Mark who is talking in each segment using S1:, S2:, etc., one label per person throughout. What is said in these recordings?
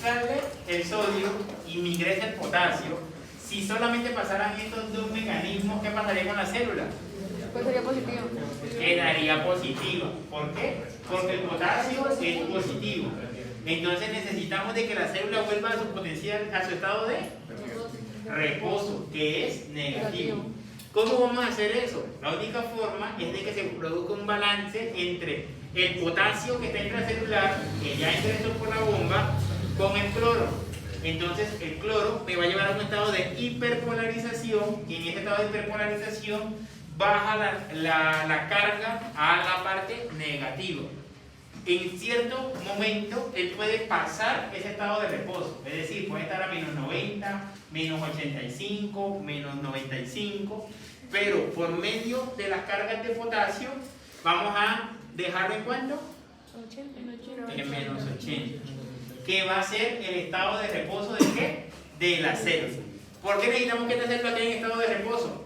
S1: sale el sodio y me ingresa el potasio, si solamente pasaran estos dos mecanismos, ¿qué pasaría con la célula?
S2: Pues sería positivo.
S1: Quedaría positiva. ¿Por qué? Porque el potasio es positivo. Entonces necesitamos de que la célula vuelva a su potencial, a su estado de reposo, que es negativo. ¿Cómo vamos a hacer eso? La única forma es de que se produzca un balance entre el potasio que está intracelular, que ya ingresó por la bomba, con el cloro. Entonces el cloro me va a llevar a un estado de hiperpolarización, y en ese estado de hiperpolarización baja la carga a la parte negativa. En cierto momento él puede pasar ese estado de reposo, es decir, puede estar a menos 90, menos 85, menos 95, pero por medio de las cargas de potasio vamos a dejarlo en cuánto?
S2: 80.
S1: En menos 80, que va a ser el estado de reposo de ¿qué? De la célula. ¿Por qué necesitamos que esta célula esté en estado de reposo?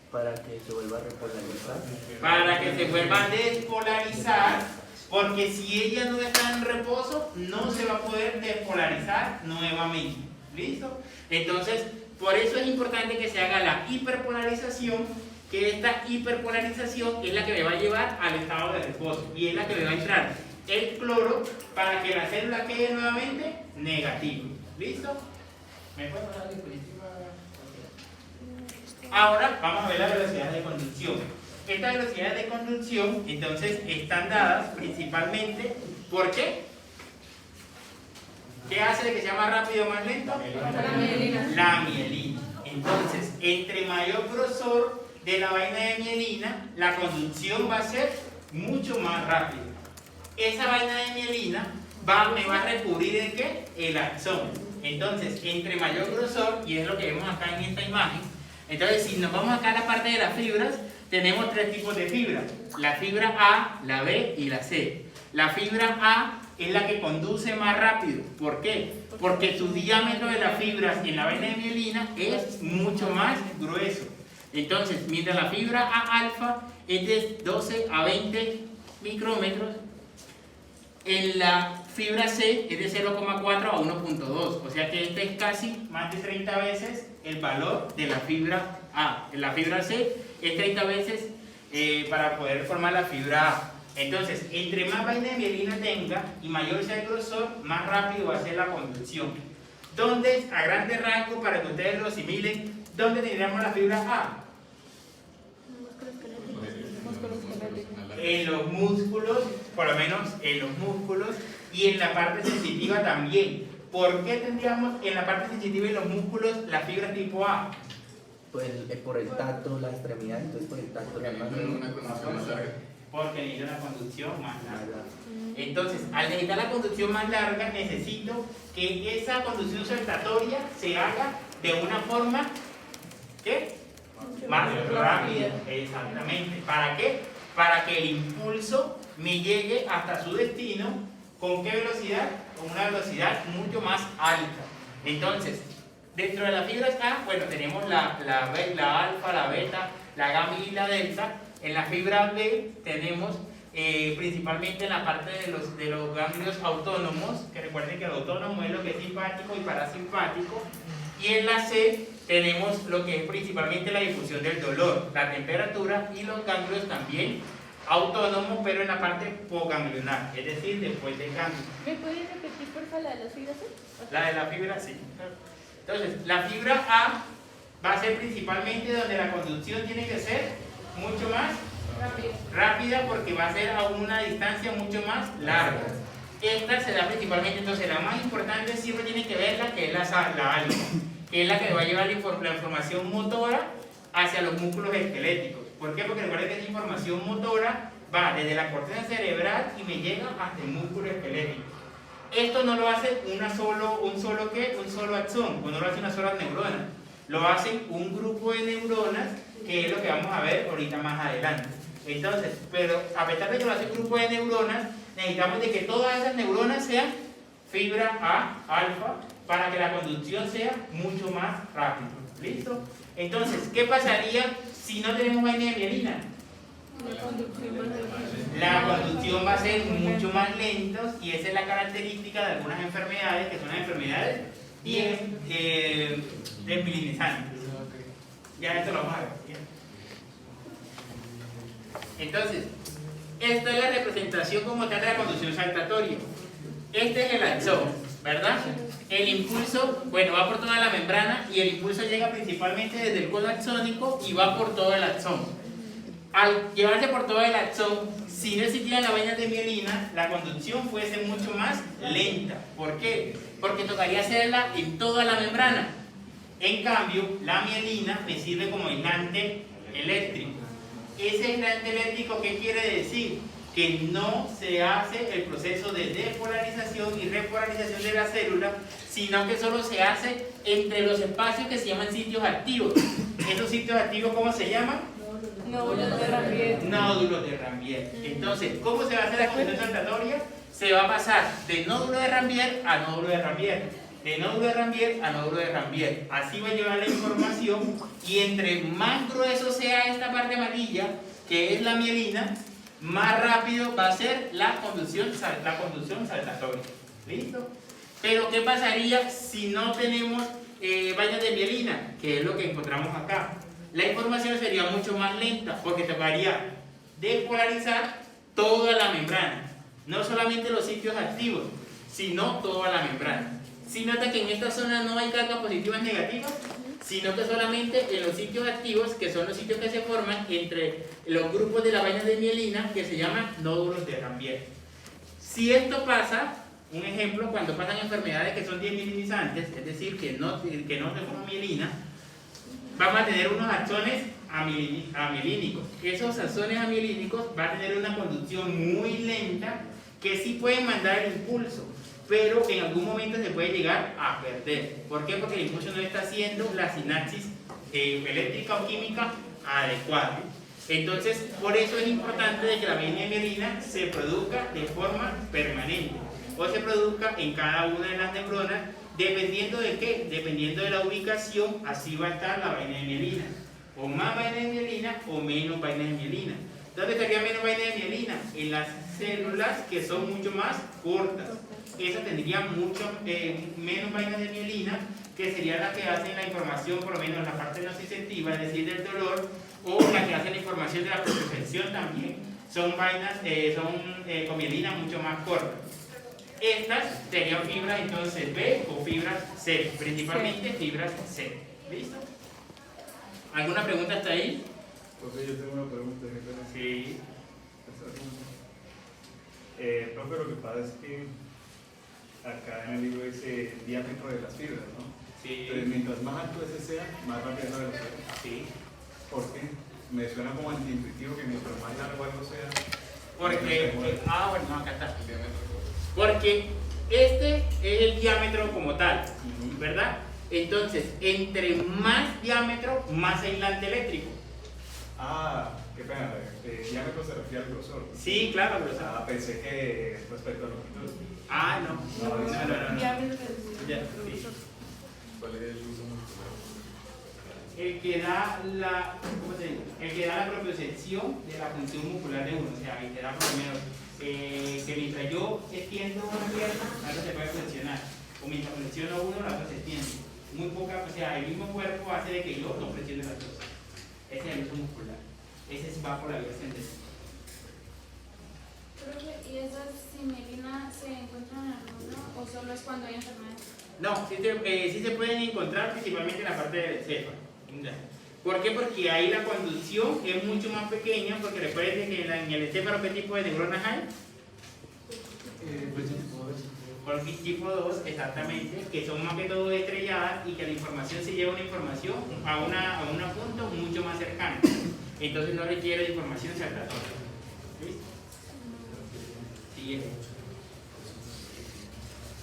S3: Para que se vuelva a repolarizar.
S1: Para que se vuelva a despolarizar. Porque si ella no está en reposo, no se va a poder despolarizar nuevamente. ¿Listo? Entonces, por eso es importante que se haga la hiperpolarización, que esta hiperpolarización es la que me va a llevar al estado de reposo y es la que me va a entrar el cloro para que la célula quede nuevamente negativa. ¿Listo? ¿Me puede pasar la diapositiva? Ahora vamos a ver la velocidad de conducción. Estas velocidades de conducción, entonces, están dadas principalmente ¿por qué? ¿Qué hace de que sea más rápido o más lento?
S2: La mielina.
S1: La mielina. Entonces, entre mayor grosor de la vaina de mielina, la conducción va a ser mucho más rápida. Esa vaina de mielina me va a recubrir ¿el qué? El axón. Entonces, entre mayor grosor, y es lo que vemos acá en esta imagen, entonces, si nos vamos acá a la parte de las fibras, tenemos tres tipos de fibras: la fibra A, la B y la C. La fibra A es la que conduce más rápido. ¿Por qué? Porque su diámetro de las fibras en la vaina de mielina es mucho más grueso. Entonces, mientras la fibra A alfa es de 12 a 20 micrómetros, en la fibra C es de 0,4 a 1,2. O sea que este es casi más de 30 veces el valor de la fibra A. En la fibra C es 30 veces para poder formar la fibra A. Entonces, entre más vaina de mielina tenga y mayor sea el grosor, más rápido va a ser la conducción. ¿Dónde, a grandes rasgos, para que ustedes lo asimilen, dónde tendríamos la fibra A? En los músculos, por lo menos en los músculos, y en la parte sensitiva también. ¿Por qué tendríamos en la parte sensitiva y los músculos la fibra tipo A?
S3: Pues por el tacto, la extremidad, entonces por el tacto la más
S1: Porque necesito una conducción más larga. Entonces, al necesitar la conducción más larga, necesito que esa conducción saltatoria se haga de una forma ¿qué? Más rápida. Exactamente. ¿Para qué? Para que el impulso me llegue hasta su destino. ¿Con qué velocidad? Con una velocidad mucho más alta. Entonces, dentro de las fibras A, bueno, tenemos la alfa, la beta, la gamma y la delta. En la fibra B tenemos principalmente en la parte de los ganglios autónomos, que recuerden que el autónomo es lo que es simpático y parasimpático. Y en la C tenemos lo que es principalmente la difusión del dolor, la temperatura y los ganglios también autónomos, pero en la parte poganglionar, es decir, después del ganglio.
S2: ¿Me puedes repetir por favor la de las fibras?
S1: La de la fibra C. Entonces, la fibra A va a ser principalmente donde la conducción tiene que ser mucho más rápida porque va a ser a una distancia mucho más larga. Esta se da principalmente, entonces la más importante siempre tiene que verla, que es la alfa, que es la que va a llevar la información motora hacia los músculos esqueléticos. ¿Por qué? Porque recuerden que esa información motora va desde la corteza cerebral y me llega hasta el músculo esquelético. Esto no lo hace un solo axón, o no lo hace una sola neurona. Lo hacen un grupo de neuronas, que es lo que vamos a ver ahorita más adelante. Entonces, pero a pesar de que lo hace un grupo de neuronas, necesitamos de que todas esas neuronas sean fibra A, alfa, para que la conducción sea mucho más rápida. ¿Listo? Entonces, ¿qué pasaría si no tenemos vaina de mielina? La conducción va a ser mucho más lenta y esa es la característica de algunas enfermedades que son las enfermedades bien desmilinizantes. Ya esto lo vamos a ver. ¿Bien? Entonces, esta es la representación como tal de la conducción saltatoria. Este es el axón, ¿verdad? El impulso, bueno, va por toda la membrana y el impulso llega principalmente desde el cono axónico y va por todo el axón. Al llevarse por todo el axón, si no existiera la vaina de mielina, la conducción fuese mucho más lenta. ¿Por qué? Porque tocaría hacerla en toda la membrana. En cambio, la mielina me sirve como aislante eléctrico. Ese aislante eléctrico, ¿qué quiere decir? Que no se hace el proceso de depolarización y repolarización de la célula, sino que solo se hace entre los espacios que se llaman sitios activos. ¿Esos sitios activos cómo se llaman?
S2: Nódulos de Rambier.
S1: Nódulos de Rambier. Entonces, ¿cómo se va a hacer la conducción saltatoria? Se va a pasar de nódulo de Rambier a nódulo de Rambier, de nódulo de Rambier a nódulo de Rambier. Así va a llevar la información y entre más grueso sea esta parte amarilla, que es la mielina, más rápido va a ser la conducción saltatoria. ¿Listo? Pero ¿qué pasaría si no tenemos vainas de mielina? Que es lo que encontramos acá. La información sería mucho más lenta porque tocaría despolarizar toda la membrana. No solamente los sitios activos, sino toda la membrana. Si nota que en esta zona no hay cargas positivas negativas, sino que solamente en los sitios activos, que son los sitios que se forman entre los grupos de la vaina de mielina, que se llaman nódulos de Rambier. Si esto pasa, un ejemplo, cuando pasan enfermedades que son desmielinizantes, es decir, que no se forma mielina, vamos a tener unos axones amielínicos. Esos axones amielínicos van a tener una conducción muy lenta que sí pueden mandar el impulso, pero en algún momento se puede llegar a perder. ¿Por qué? Porque el impulso no está haciendo la sinapsis eléctrica o química adecuada. Entonces, por eso es importante de que la vaina de mielina se produzca de forma permanente o se produzca en cada una de las neuronas, dependiendo de qué, dependiendo de la ubicación, así va a estar la vaina de mielina. O más vaina de mielina o menos vaina de mielina. ¿Dónde estaría menos vaina de mielina? En las células que son mucho más cortas. Esas tendrían mucho menos vainas de mielina, que sería la que hacen la información, por lo menos la parte nociceptiva, es decir, del dolor, o la que hacen la información de la propiocepción también. Son vainas, con mielina mucho más cortas. Estas serían fibras entonces B o fibras C, principalmente fibras C. ¿Listo? ¿Alguna pregunta hasta ahí?
S4: Profe, yo tengo una pregunta.
S1: Sí.
S4: Profe, lo que pasa es que acá en el libro dice el diámetro de las fibras, ¿no?
S1: Sí.
S4: Entonces, mientras más alto ese sea, más rápido es la velocidad.
S1: Sí.
S4: ¿Por qué? Me suena como antiintuitivo que mientras más largo algo sea.
S1: Porque, bueno, no, acá está. Porque este es el diámetro como tal, ¿verdad? Entonces, entre más diámetro, más aislante eléctrico.
S4: Ah, qué pena, diámetro se refiere al grosor.
S1: Sí, claro, grosor.
S4: Ah, pensé que respecto a longitud.
S1: Ah, no. Ya, sí.
S5: ¿Cuál es el uso muscular?
S1: El que da la, ¿cómo se dice? El que da la propiocepción de la función muscular de uno, o sea, el que da por lo menos que mientras yo extiendo una pierna, la otra se puede flexionar, o mientras flexiono uno, la otra se extiende. Muy poca, o sea, el mismo cuerpo hace de que yo no flexione las dos. Ese es el uso muscular. Ese va por la vía ascendente.
S6: Profe, ¿y esas mielina se encuentran en el mundo o solo es cuando hay enfermedades?
S1: No, sí se pueden encontrar principalmente en la parte del encéfalo. ¿Por qué? Porque ahí la conducción es mucho más pequeña, porque recuerden que en el encéfalo, ¿qué tipo de neuronas hay? Por tipo 2, exactamente, que son más que todo estrelladas y que la información se lleva una información a un punto mucho más cercano. Entonces no requiere de información saltatoria. ¿Listo? Siguiente.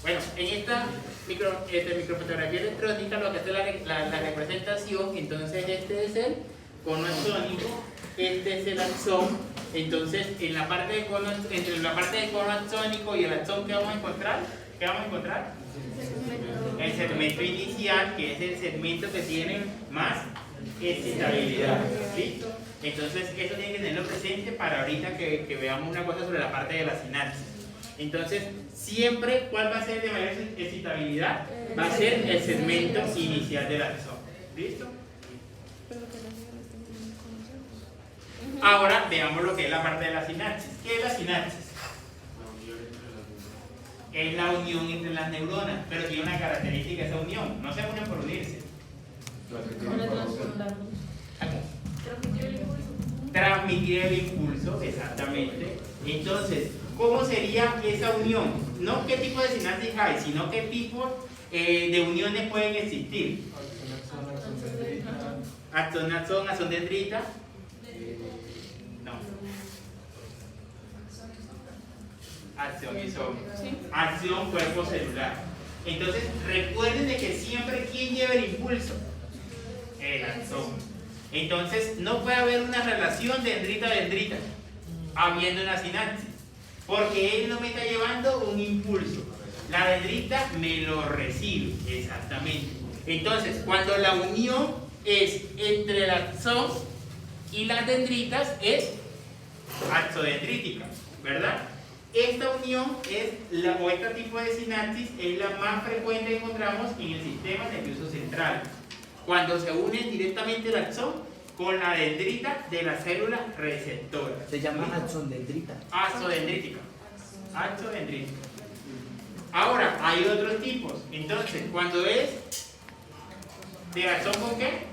S1: Bueno, en esta microfotografía electrónica lo que hace la representación, entonces este es el cono axónico, este es el axón. Entonces, en la parte de cono, entre la parte del cono axónico y el axón, ¿qué vamos a encontrar? El segmento inicial, que es el segmento que tiene más excitabilidad. ¿Listo? Entonces, eso tiene que tenerlo presente para ahorita que veamos una cosa sobre la parte de la sinapsis. Entonces, siempre, ¿cuál va a ser de mayor excitabilidad? Va a ser el segmento inicial del axón. ¿Listo? Ahora veamos lo que es la parte de la sinapsis. ¿Qué es la sinapsis? Es la unión entre las neuronas, pero tiene una característica esa unión. No se unen por unirse. Transmitir el impulso, exactamente. Entonces, ¿cómo sería esa unión? No qué tipo de sinapsis hay, sino qué tipo de uniones pueden existir. Axón, axón dendrita. No. Acción y son. Acción, cuerpo celular. Entonces, recuerden de que siempre, ¿quién lleva el impulso? El axón. Entonces, no puede haber una relación dendrita-dendrita habiendo una sinapsis, porque él no me está llevando un impulso. La dendrita me lo recibe, exactamente. Entonces, cuando la unión es entre el axón y las dendritas, es axodendrítica, ¿verdad? Esta unión o este tipo de sinapsis es la más frecuente que encontramos en el sistema nervioso central, cuando se une directamente el axón con la dendrita de la célula receptora.
S3: Se llama axondendrita.
S1: Axodendrítica. Axodendrítica. Ahora, hay otros tipos. Entonces, cuando es de axón con qué?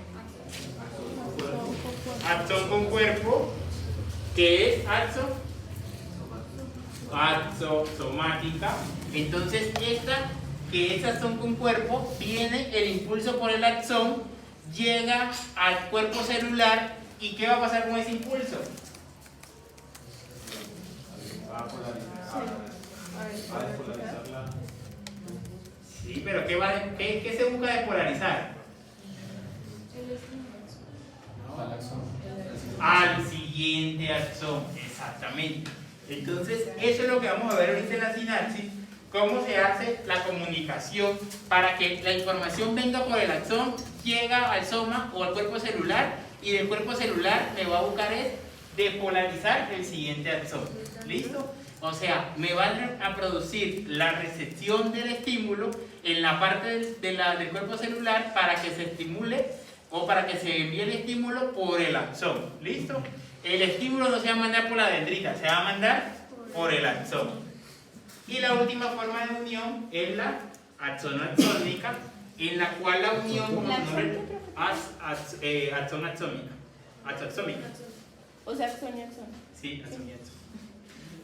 S1: Axón con cuerpo, que es axosomática. Entonces, esta que es axón con cuerpo, viene el impulso por el axón, llega al cuerpo celular, ¿y qué va a pasar con ese impulso? Sí, pero ¿qué se busca despolarizar? Al siguiente axón, exactamente. Entonces, eso es lo que vamos a ver ahorita en la sinapsis, cómo se hace la comunicación para que la información venga por el axón, llega al soma o al cuerpo celular, y del cuerpo celular me va a buscar es despolarizar el siguiente axón. ¿Listo? O sea, me va a producir la recepción del estímulo en la parte del cuerpo celular para que se estimule o para que se envíe el estímulo por el axón. ¿Listo? El estímulo no se va a mandar por la dendrita, se va a mandar por el axón. Y la última forma de unión es la axono-axónica, en la cual la unión, como su nombre, axón-axómica. Axómica.
S2: O sea, axón y axón.
S1: Sí, axón y axón.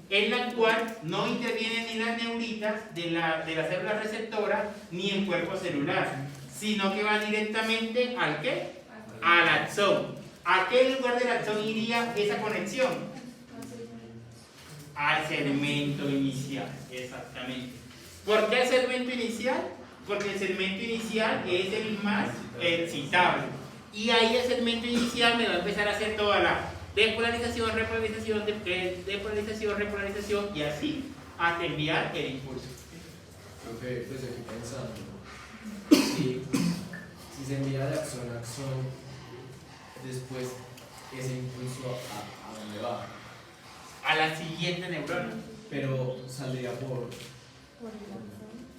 S1: En la cual no intervienen ni las neuritas de la célula receptora ni el cuerpo celular, sino que van directamente ¿al qué? Al axón. ¿A qué lugar del axón iría esa conexión? Al segmento inicial, exactamente. ¿Por qué el segmento inicial? Porque el segmento inicial es el más excitable. Y ahí el segmento inicial me va a empezar a hacer toda la despolarización, repolarización, despolarización, repolarización y así hasta enviar el impulso.
S5: Profe, pues aquí pensando, si se envía de axón a axón, después ese impulso a dónde va,
S1: A la siguiente neurona,
S5: pero saldría por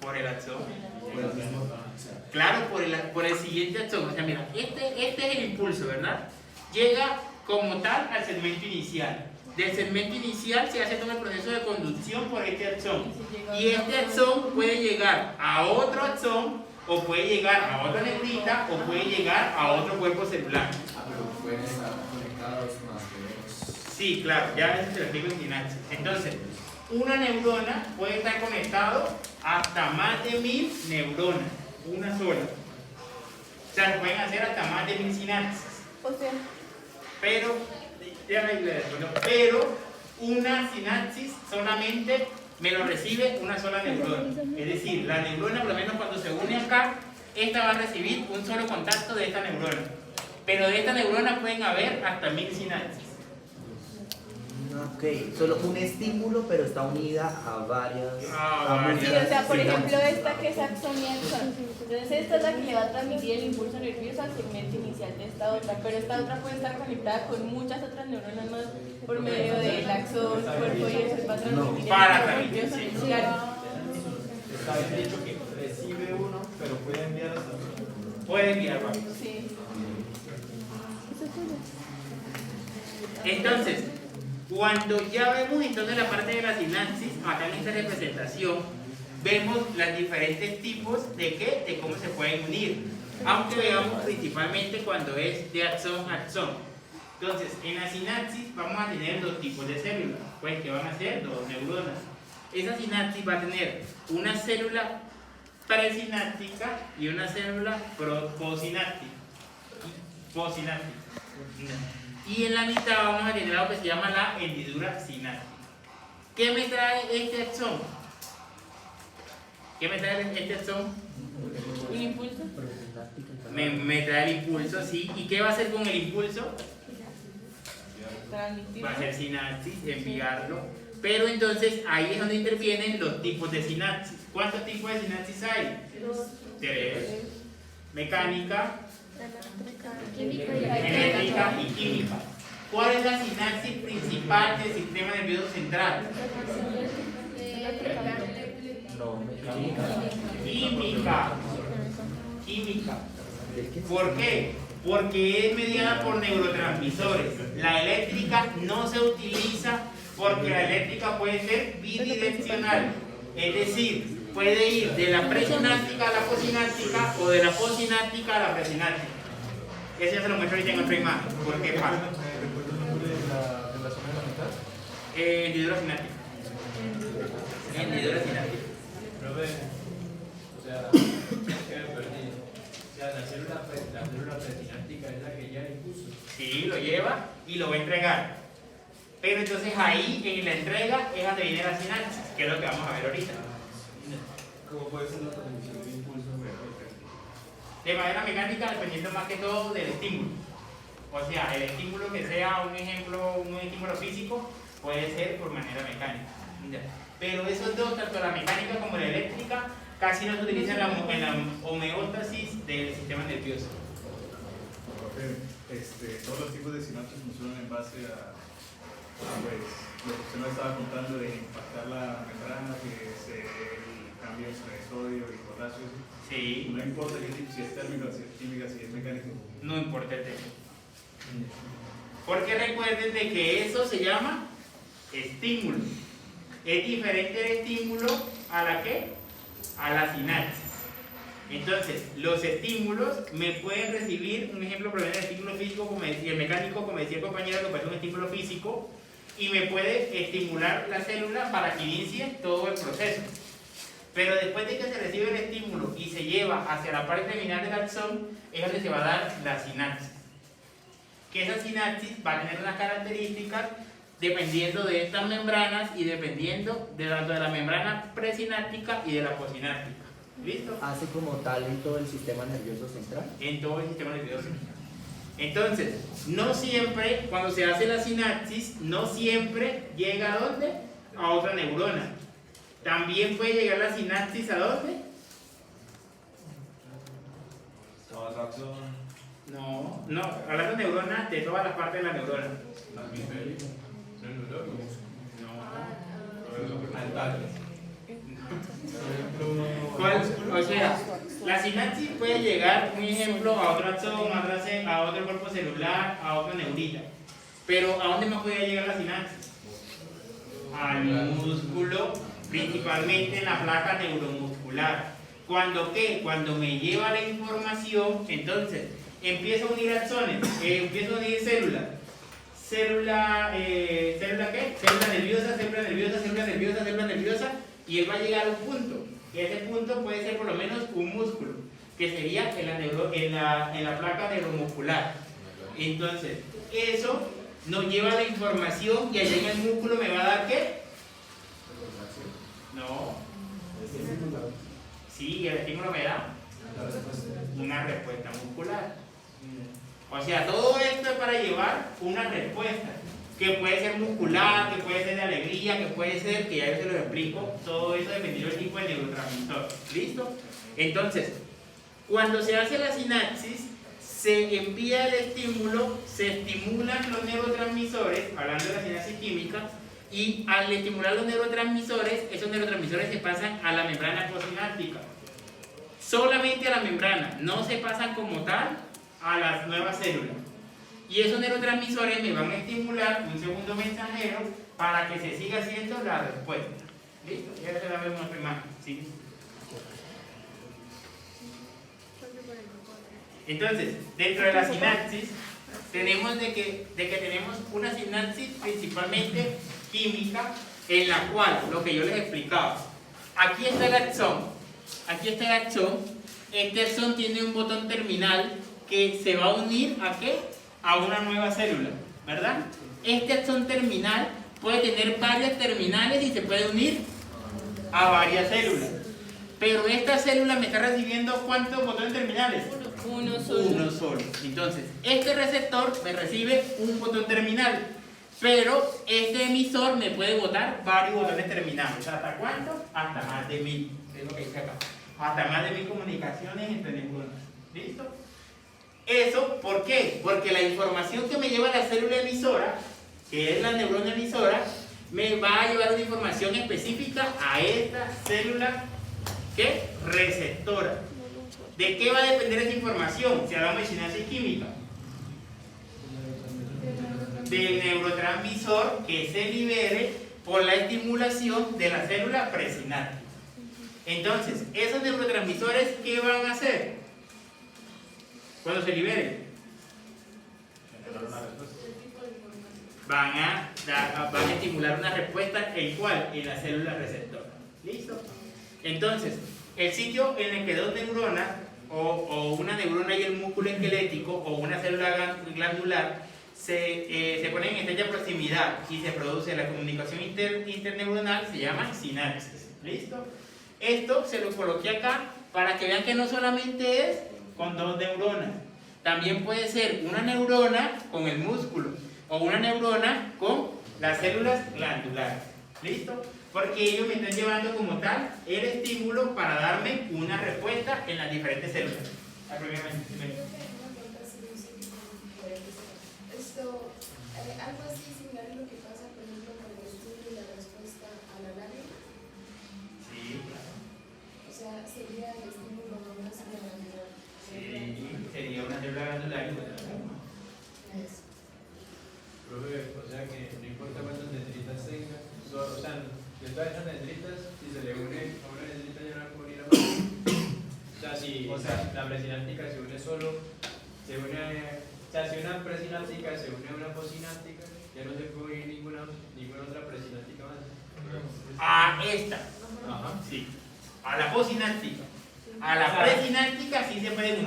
S1: por el axón.
S5: el mismo, o sea,
S1: Claro, por el siguiente axón. O sea, mira, este es el impulso, ¿verdad? Llega como tal al segmento inicial. Del segmento inicial se hace todo el proceso de conducción por este axón. Y este axón puede llegar a otro axón, o puede llegar a otra neurita, o puede llegar a otro cuerpo celular.
S5: pero pueden estar conectados más o menos.
S1: Sí, claro, ya eso te lo explico en sinapsis. Entonces, una neurona puede estar conectado hasta más de 1000 neuronas, una sola. O sea, pueden hacer hasta más de 1000 sinapsis.
S2: O sea,
S1: Pero, pero una sinapsis solamente me lo recibe una sola neurona. Es decir, la neurona, por lo menos cuando se une acá, esta va a recibir un solo contacto de esta neurona. Pero de esta neurona pueden haber hasta 1000 sinapsis.
S3: Ok, solo un estímulo, pero está unida a varias.
S2: Sí, o sea, por ejemplo, esta que es axón y axón. Entonces, esta es la que le va a transmitir el impulso nervioso al segmento inicial de esta otra, pero esta otra puede estar conectada con muchas otras neuronas más por medio del axón, cuerpo y eso va a transmitir
S1: Para
S2: el impulso
S1: transmitir,
S2: nervioso.
S1: sí.
S2: Claro.
S7: Está bien dicho que recibe uno, pero puede enviar hasta otro.
S1: Puede enviar varios.
S2: Sí.
S1: Entonces, cuando ya vemos entonces la parte de la sinapsis, acá en esta representación, vemos los diferentes tipos de qué, de cómo se pueden unir. Aunque veamos principalmente cuando es de axón a axón. Entonces, en la sinapsis vamos a tener dos tipos de células, pues que van a ser dos neuronas. Esa sinapsis va a tener una célula presináptica y una célula posináptica. Y en la mitad vamos a tener algo que se llama la hendidura sináptica. ¿Qué me trae este axón? ¿Qué me trae este axón?
S2: ¿Un impulso?
S1: Me trae el impulso, sí. ¿Y qué va a hacer con el impulso?
S2: Transmitir.
S1: Va a ser sinapsis, enviarlo. Pero entonces ahí es donde intervienen los tipos de sinapsis. ¿Cuántos tipos de sinapsis hay? 3. Mecánica, eléctrica y química. ¿Cuál es la sinapsis principal del sistema nervioso central? Química. ¿Por qué? Porque es mediada por neurotransmisores. La eléctrica no se utiliza porque la eléctrica puede ser bidireccional. Es decir, puede ir de la presináptica a la posináptica o de la posináptica a la presináptica. Eso ya se lo muestro ahorita en otra imagen. ¿Por qué pasa?
S7: ¿Recuerda el nombre de la zona de la mitad?
S1: Hendidura sináptica. Hendidura sináptica.
S7: Profe, o sea, que me perdí. O sea, la célula presináptica es la que lleva el impulso.
S1: Sí, lo lleva y lo va a entregar. Pero entonces ahí en la entrega es donde viene la sinapsis, que es lo que vamos a ver ahorita.
S7: ¿Cómo puede ser la transmisión de impulso mecánica?
S1: De manera mecánica, dependiendo más que todo del estímulo. O sea, el estímulo que sea un estímulo físico, puede ser por manera mecánica. Pero esos dos, tanto la mecánica como la eléctrica, casi no se utilizan en la homeostasis del sistema nervioso.
S4: Todos los tipos de sinapsis funcionan en base a pues, lo que usted nos estaba contando de impactar la membrana, que es el cambio entre sodio y potasio.
S1: Sí.
S4: No importa qué tipo, si es térmica, si es química, si es mecánico.
S1: No importa el tema. Porque recuerden de que eso se llama estímulo. Es diferente el estímulo a la ¿qué? A la sinapsis. Entonces, los estímulos me pueden recibir, un ejemplo proviene del estímulo físico, como decía el mecánico, como decía el compañero, que puede ser un estímulo físico, y me puede estimular la célula para que inicie todo el proceso. Pero después de que se recibe el estímulo y se lleva hacia la parte terminal del axón, es donde se va a dar la sinapsis. Que esa sinapsis va a tener unas características dependiendo de estas membranas y dependiendo de tanto de la membrana presináptica y de la posináptica. ¿Listo?
S3: Hace como tal en todo el sistema nervioso central.
S1: En todo el sistema nervioso. Entonces, no siempre, cuando se hace la sinapsis, no siempre llega a ¿dónde? A otra neurona. También puede llegar la sinapsis ¿a dónde?
S7: Toda la acción.
S1: No, hablando de neuronas, de todas las partes de la neurona.
S7: Hemisférico. Neurológico.
S1: No.
S7: Altales.
S1: O sea, la sinapsis puede llegar, un ejemplo, a otro axón, a otro cuerpo celular, a otra neurita. Pero ¿a dónde más puede llegar la sinapsis? Al músculo, principalmente en la placa neuromuscular. ¿Cuándo qué? Cuando me lleva la información, entonces empiezo a unir axones, empiezo a unir células. ¿Célula qué? Célula nerviosa, célula nerviosa, célula nerviosa, célula nerviosa. Y él va a llegar a un punto, y ese punto puede ser por lo menos un músculo, que sería en la placa neuromuscular. Entonces, eso nos lleva la información y allá en el músculo me va a dar ¿qué? No. Sí, el estímulo me da una respuesta muscular. O sea, todo esto es para llevar una respuesta. que puede ser muscular, que puede ser de alegría, que puede ser, que ya yo se lo explico, todo eso dependiendo del tipo de neurotransmisor. ¿Listo? Entonces, cuando se hace la sinapsis, se envía el estímulo, se estimulan los neurotransmisores, hablando de la sinapsis química, y al estimular los neurotransmisores, esos neurotransmisores se pasan a la membrana posináptica. Solamente a la membrana, no se pasan como tal a las nuevas células. Y esos neurotransmisores me van a estimular un segundo mensajero para que se siga haciendo la respuesta. ¿Listo? Y ahora se la vemos otra imagen. ¿Sí? Entonces, dentro de la sinapsis, tenemos de que tenemos una sinapsis principalmente química, en la cual, lo que yo les explicaba, aquí está el axón, este axón tiene un botón terminal que se va a unir ¿a qué? A una nueva célula, ¿verdad? Este axón terminal puede tener varias terminales y se puede unir a varias células. Pero esta célula me está recibiendo ¿cuántos botones terminales?
S2: Uno solo.
S1: Uno solo. Entonces, este receptor me recibe un botón terminal, pero este emisor me puede botar varios botones terminales. ¿Hasta cuánto? Hasta más de 1000. Es lo que dice acá. Hasta más de 1000 comunicaciones entre neuronas. ¿Listo? Eso, ¿por qué? Porque la información que me lleva la célula emisora, que es la neurona emisora, me va a llevar una información específica a esta célula, ¿qué? Receptora. ¿De qué va a depender esa información? Si hablamos de sinapsis química, del neurotransmisor que se libere por la estimulación de la célula presináptica. Entonces, esos neurotransmisores, ¿qué van a hacer cuando se liberen? Van a estimular una respuesta, ¿en cuál? En la célula receptora. ¿Listo? Entonces, el sitio en el que dos neuronas, o una neurona y el músculo esquelético, o una célula glandular, se ponen en estrecha proximidad y se produce la comunicación interneuronal, se llama sinapsis. ¿Listo? Esto se lo coloqué acá para que vean que no solamente es con dos neuronas, también puede ser una neurona con el músculo, o una neurona con las células glandulares. ¿Listo? Porque ellos me están llevando como tal el estímulo para darme una respuesta en las diferentes células.
S8: Algo así similar a lo que pasa, por ejemplo, con el estímulo y la respuesta a la labio.
S1: Sí, claro.
S8: O sea, sería el estímulo a una célula glandular.
S1: Sí, sería una célula glandular y otra forma.
S8: Eso.
S7: Profe, o sea que no importa cuántas dendritas tenga, o sea, de todas esas dendritas, si se le une a una dendrita ya no va a unir a más. O sea, si la presináptica se une solo, o sea, si una presináptica se une a una posináptica, ya no se puede unir ninguna otra presináptica más.
S1: A esta,
S7: Ajá.
S1: sí. A la posináptica. A la presináptica sí se puede unir.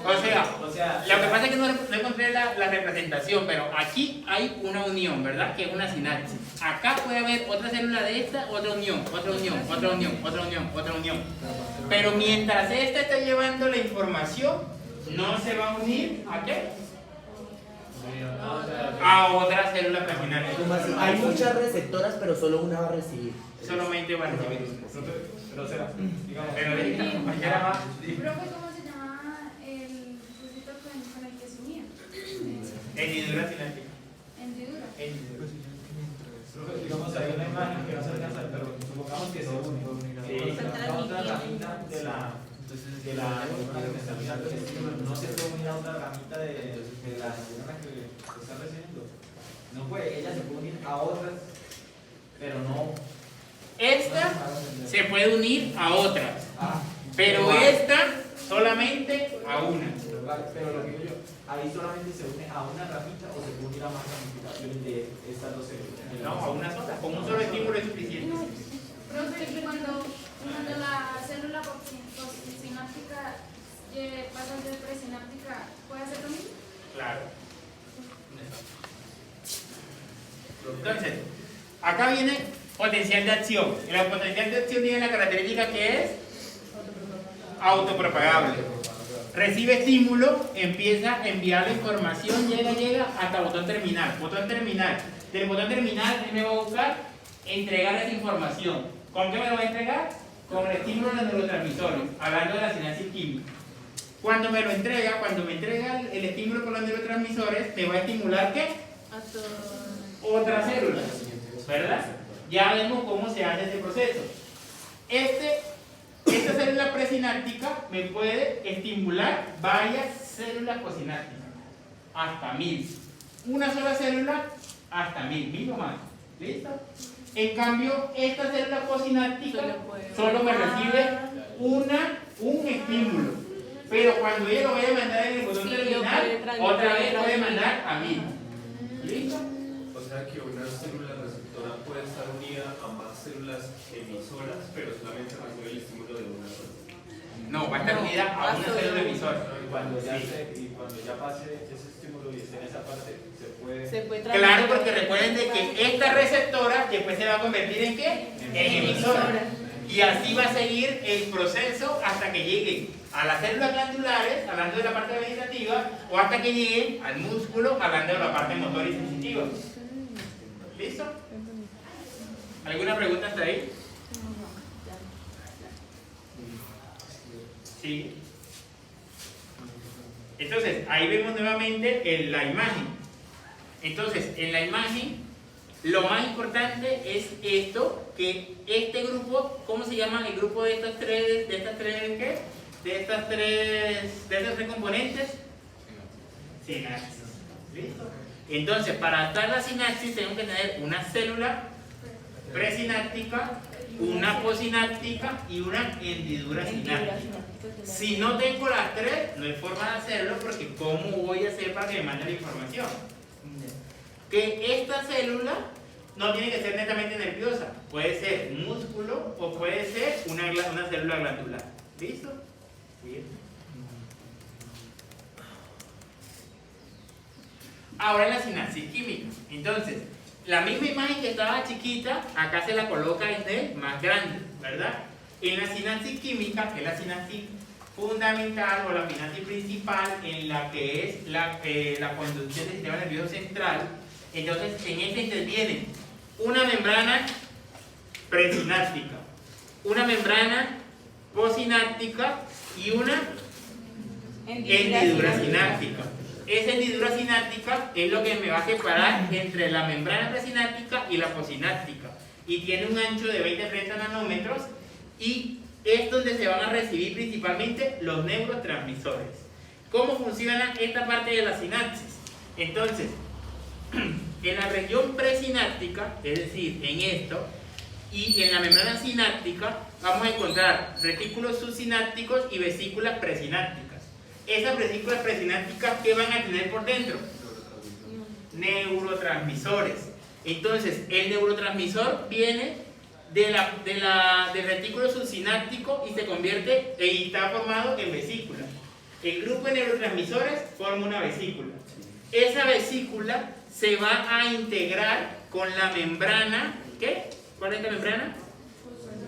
S1: O sea, lo que pasa es que no encontré la representación, pero aquí hay una unión, ¿verdad? Que es una sinapsis. Acá puede haber otra célula de esta, otra unión, otra unión, otra unión, otra unión, otra unión. Pero mientras esta está llevando la información, no se va a unir ¿a qué? A otra célula presionaria.
S3: Como así, hay muchas receptoras, pero solo una va a recibir.
S1: Solamente va a recibir.
S4: Pero será, digamos,
S1: Pero esta compañera va.
S6: Profe, ¿cómo se llama el cosito con el que se unía?
S1: Hendidura sináptica.
S6: Hendidura.
S4: digamos, hay una imagen que no se alcanza, pero supongamos que se une. La otra ramita de la neurona que me está mirando el estímulo no se puede unir a otra ramita de la neurona que está recibiendo. No puede, ella se puede unir a otras, pero no.
S1: Esta se puede unir a otras, pero esta solamente a una.
S4: Pero lo que digo yo, ahí solamente se une a una ramita o se puede unir a más ramificaciones de estas dos células.
S1: No, a una sola, con un solo estímulo es suficiente.
S6: Profe, y cuando la célula postsináptica pasa a ser presináptica, ¿puede hacer lo mismo?
S1: Claro. Entonces, acá viene potencial de acción. El potencial de acción tiene la característica que es autopropagable. recibe estímulo, empieza a enviar la información, llega hasta botón terminal. Botón terminal. Del botón terminal él me va a buscar entregar esa información. ¿Con qué me lo va a entregar? Con el estímulo de los neurotransmisores, hablando de la sinapsis química. Cuando me entrega el estímulo con los neurotransmisores, me va a estimular ¿qué? Otra célula, ¿verdad? Ya vemos cómo se hace ese proceso. Esta célula presináptica me puede estimular varias células posinápticas, hasta 1000. Una sola célula, hasta 1000 o más. ¿Listo? En cambio, esta célula posináptica solo me recibe un estímulo. Pero cuando ella lo vaya a mandar en el botón terminal, otra vez puede mandar a 1000. ¿Listo?
S9: O sea que una célula receptora puede estar unida a más células emisoras, pero solamente recibe el estímulo de una sola.
S1: No, va a estar unida a una célula emisora.
S7: Y cuando ya pase ese estímulo y esté en esa parte,
S2: Se puede
S1: Claro, porque recuerden de que esta receptora después se va a convertir en ¿qué? En emisora. Y así va a seguir el proceso hasta que lleguen a las células glandulares, hablando de la parte vegetativa, o hasta que lleguen al músculo, hablando de la parte motora y sensitiva. ¿Listo? ¿Alguna pregunta hasta ahí? Sí. Entonces, ahí vemos nuevamente la imagen. Entonces, en la imagen, lo más importante es esto, que este grupo, ¿cómo se llama el grupo de estas tres ¿qué? De estos tres componentes? Sinapsis. ¿Listo? Entonces, para adaptar la sinapsis tengo que tener una célula presináptica, una posináptica y una hendidura sináptica. Si no tengo las tres, no hay forma de hacerlo, porque ¿cómo voy a hacer para que me mande la información? Que esta célula no tiene que ser netamente nerviosa, puede ser músculo o puede ser una célula glandular. ¿Listo? Bien. Ahora la sinapsis química. Entonces, la misma imagen que estaba chiquita, acá se la coloca en el más grande, ¿verdad? En la sinapsis química, que es la sinapsis fundamental o la sinapsis principal, en la que es la conducción del sistema nervioso central, entonces en esta interviene una membrana presináptica, una membrana posináptica y una hendidura sináptica. Esa hendidura sináptica es lo que me va a separar entre la membrana presináptica y la posináptica, y tiene un ancho de 20-30 nanómetros, y es donde se van a recibir principalmente los neurotransmisores. ¿Cómo funciona esta parte de la sinapsis? Entonces, en la región presináptica, es decir, en esto, y en la membrana sináptica, vamos a encontrar retículos subsinápticos y vesículas presinápticas. Esas vesículas presinápticas, ¿qué van a tener por dentro? Neurotransmisores. Entonces, el neurotransmisor viene del retículo subsináptico y se convierte y está formado en vesícula. El grupo de neurotransmisores forma una vesícula. Esa vesícula se va a integrar con la membrana, ¿qué? ¿Cuál es la membrana?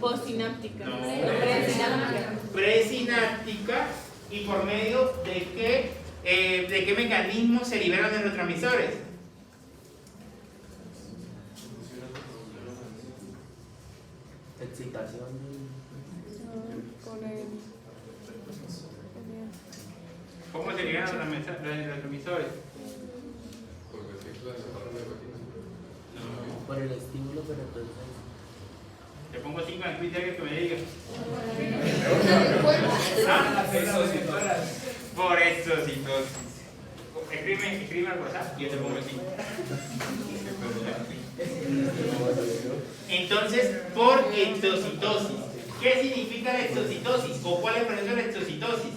S2: Posináptica.
S1: No.
S2: Presináptica.
S1: Presináptica. ¿Y por medio de qué mecanismo se liberan los neurotransmisores?
S3: Excitación.
S1: ¿Cómo se liberan los neurotransmisores?
S3: Por el estímulo, pero entonces.
S1: Te pongo 5 en el criterio que me digas. Por exocitosis. Escribe al WhatsApp y yo te pongo el 5. Entonces, por exocitosis. ¿Qué significa la exocitosis? ¿O cuál es el proceso de la exocitosis?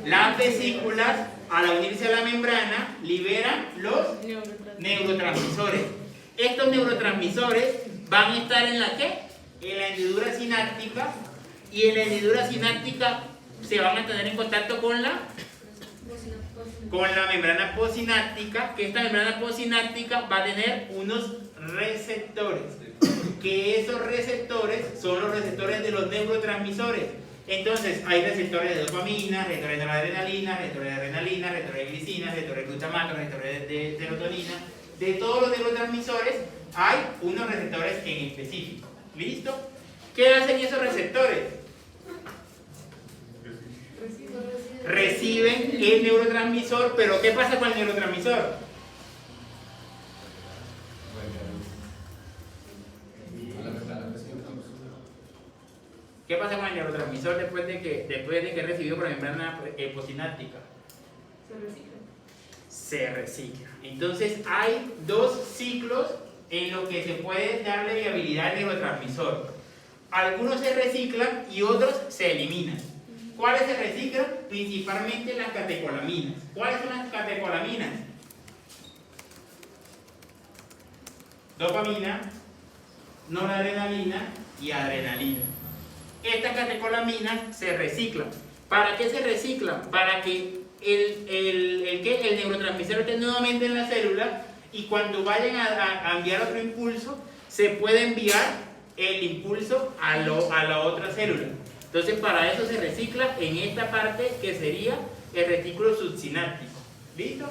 S1: Las vesículas, al unirse a la membrana, liberan los neurotransmisores. Estos neurotransmisores van a estar en la ¿qué? En la hendidura sináptica, y en la hendidura sináptica se van a tener en contacto con la membrana posináptica, que esta membrana posináptica va a tener unos receptores, que esos receptores son los receptores de los neurotransmisores. Entonces, hay receptores de dopamina, receptores de adrenalina, receptores de glicina, receptores de glutamato, receptores de serotonina. De todos los neurotransmisores hay unos receptores en específico. ¿Listo? ¿Qué hacen esos receptores? Reciben el neurotransmisor, pero ¿qué pasa con el neurotransmisor? ¿Qué pasa con el neurotransmisor después de que es recibido por la membrana postsináptica? Se recicla. Entonces hay dos ciclos en los que se puede darle viabilidad al neurotransmisor. Algunos se reciclan y otros se eliminan. ¿Cuáles se reciclan? Principalmente las catecolaminas. ¿Cuáles son las catecolaminas? Dopamina, noradrenalina y adrenalina. Estas catecolaminas se reciclan. ¿Para qué se reciclan? Para que el neurotransmisor esté nuevamente en la célula y cuando vayan a enviar otro impulso, se puede enviar el impulso a la otra célula. Entonces, para eso se recicla en esta parte que sería el retículo subsináptico. ¿Listo?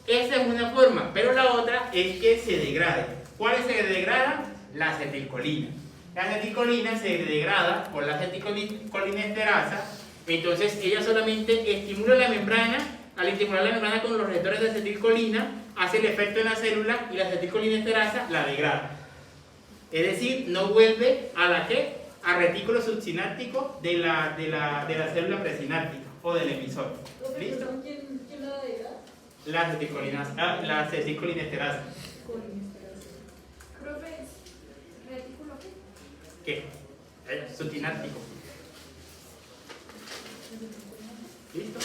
S1: Esa es una forma, pero la otra es que se degrade. ¿Cuáles se degradan? La acetilcolina. La acetilcolina se degrada por la acetilcolinesterasa, entonces ella solamente estimula la membrana. Al estimular la membrana con los receptores de acetilcolina, hace el efecto en la célula y la acetilcolinesterasa la degrada. Es decir, no vuelve a la que al retículo subsináptico de la célula presináptica o del emisor. ¿Listo?
S6: ¿Quién la degrada?
S1: La acetilcolinesterasa.
S6: Profe, ¿retículo qué?
S1: ¿Qué? Subsináptico. ¿Listo?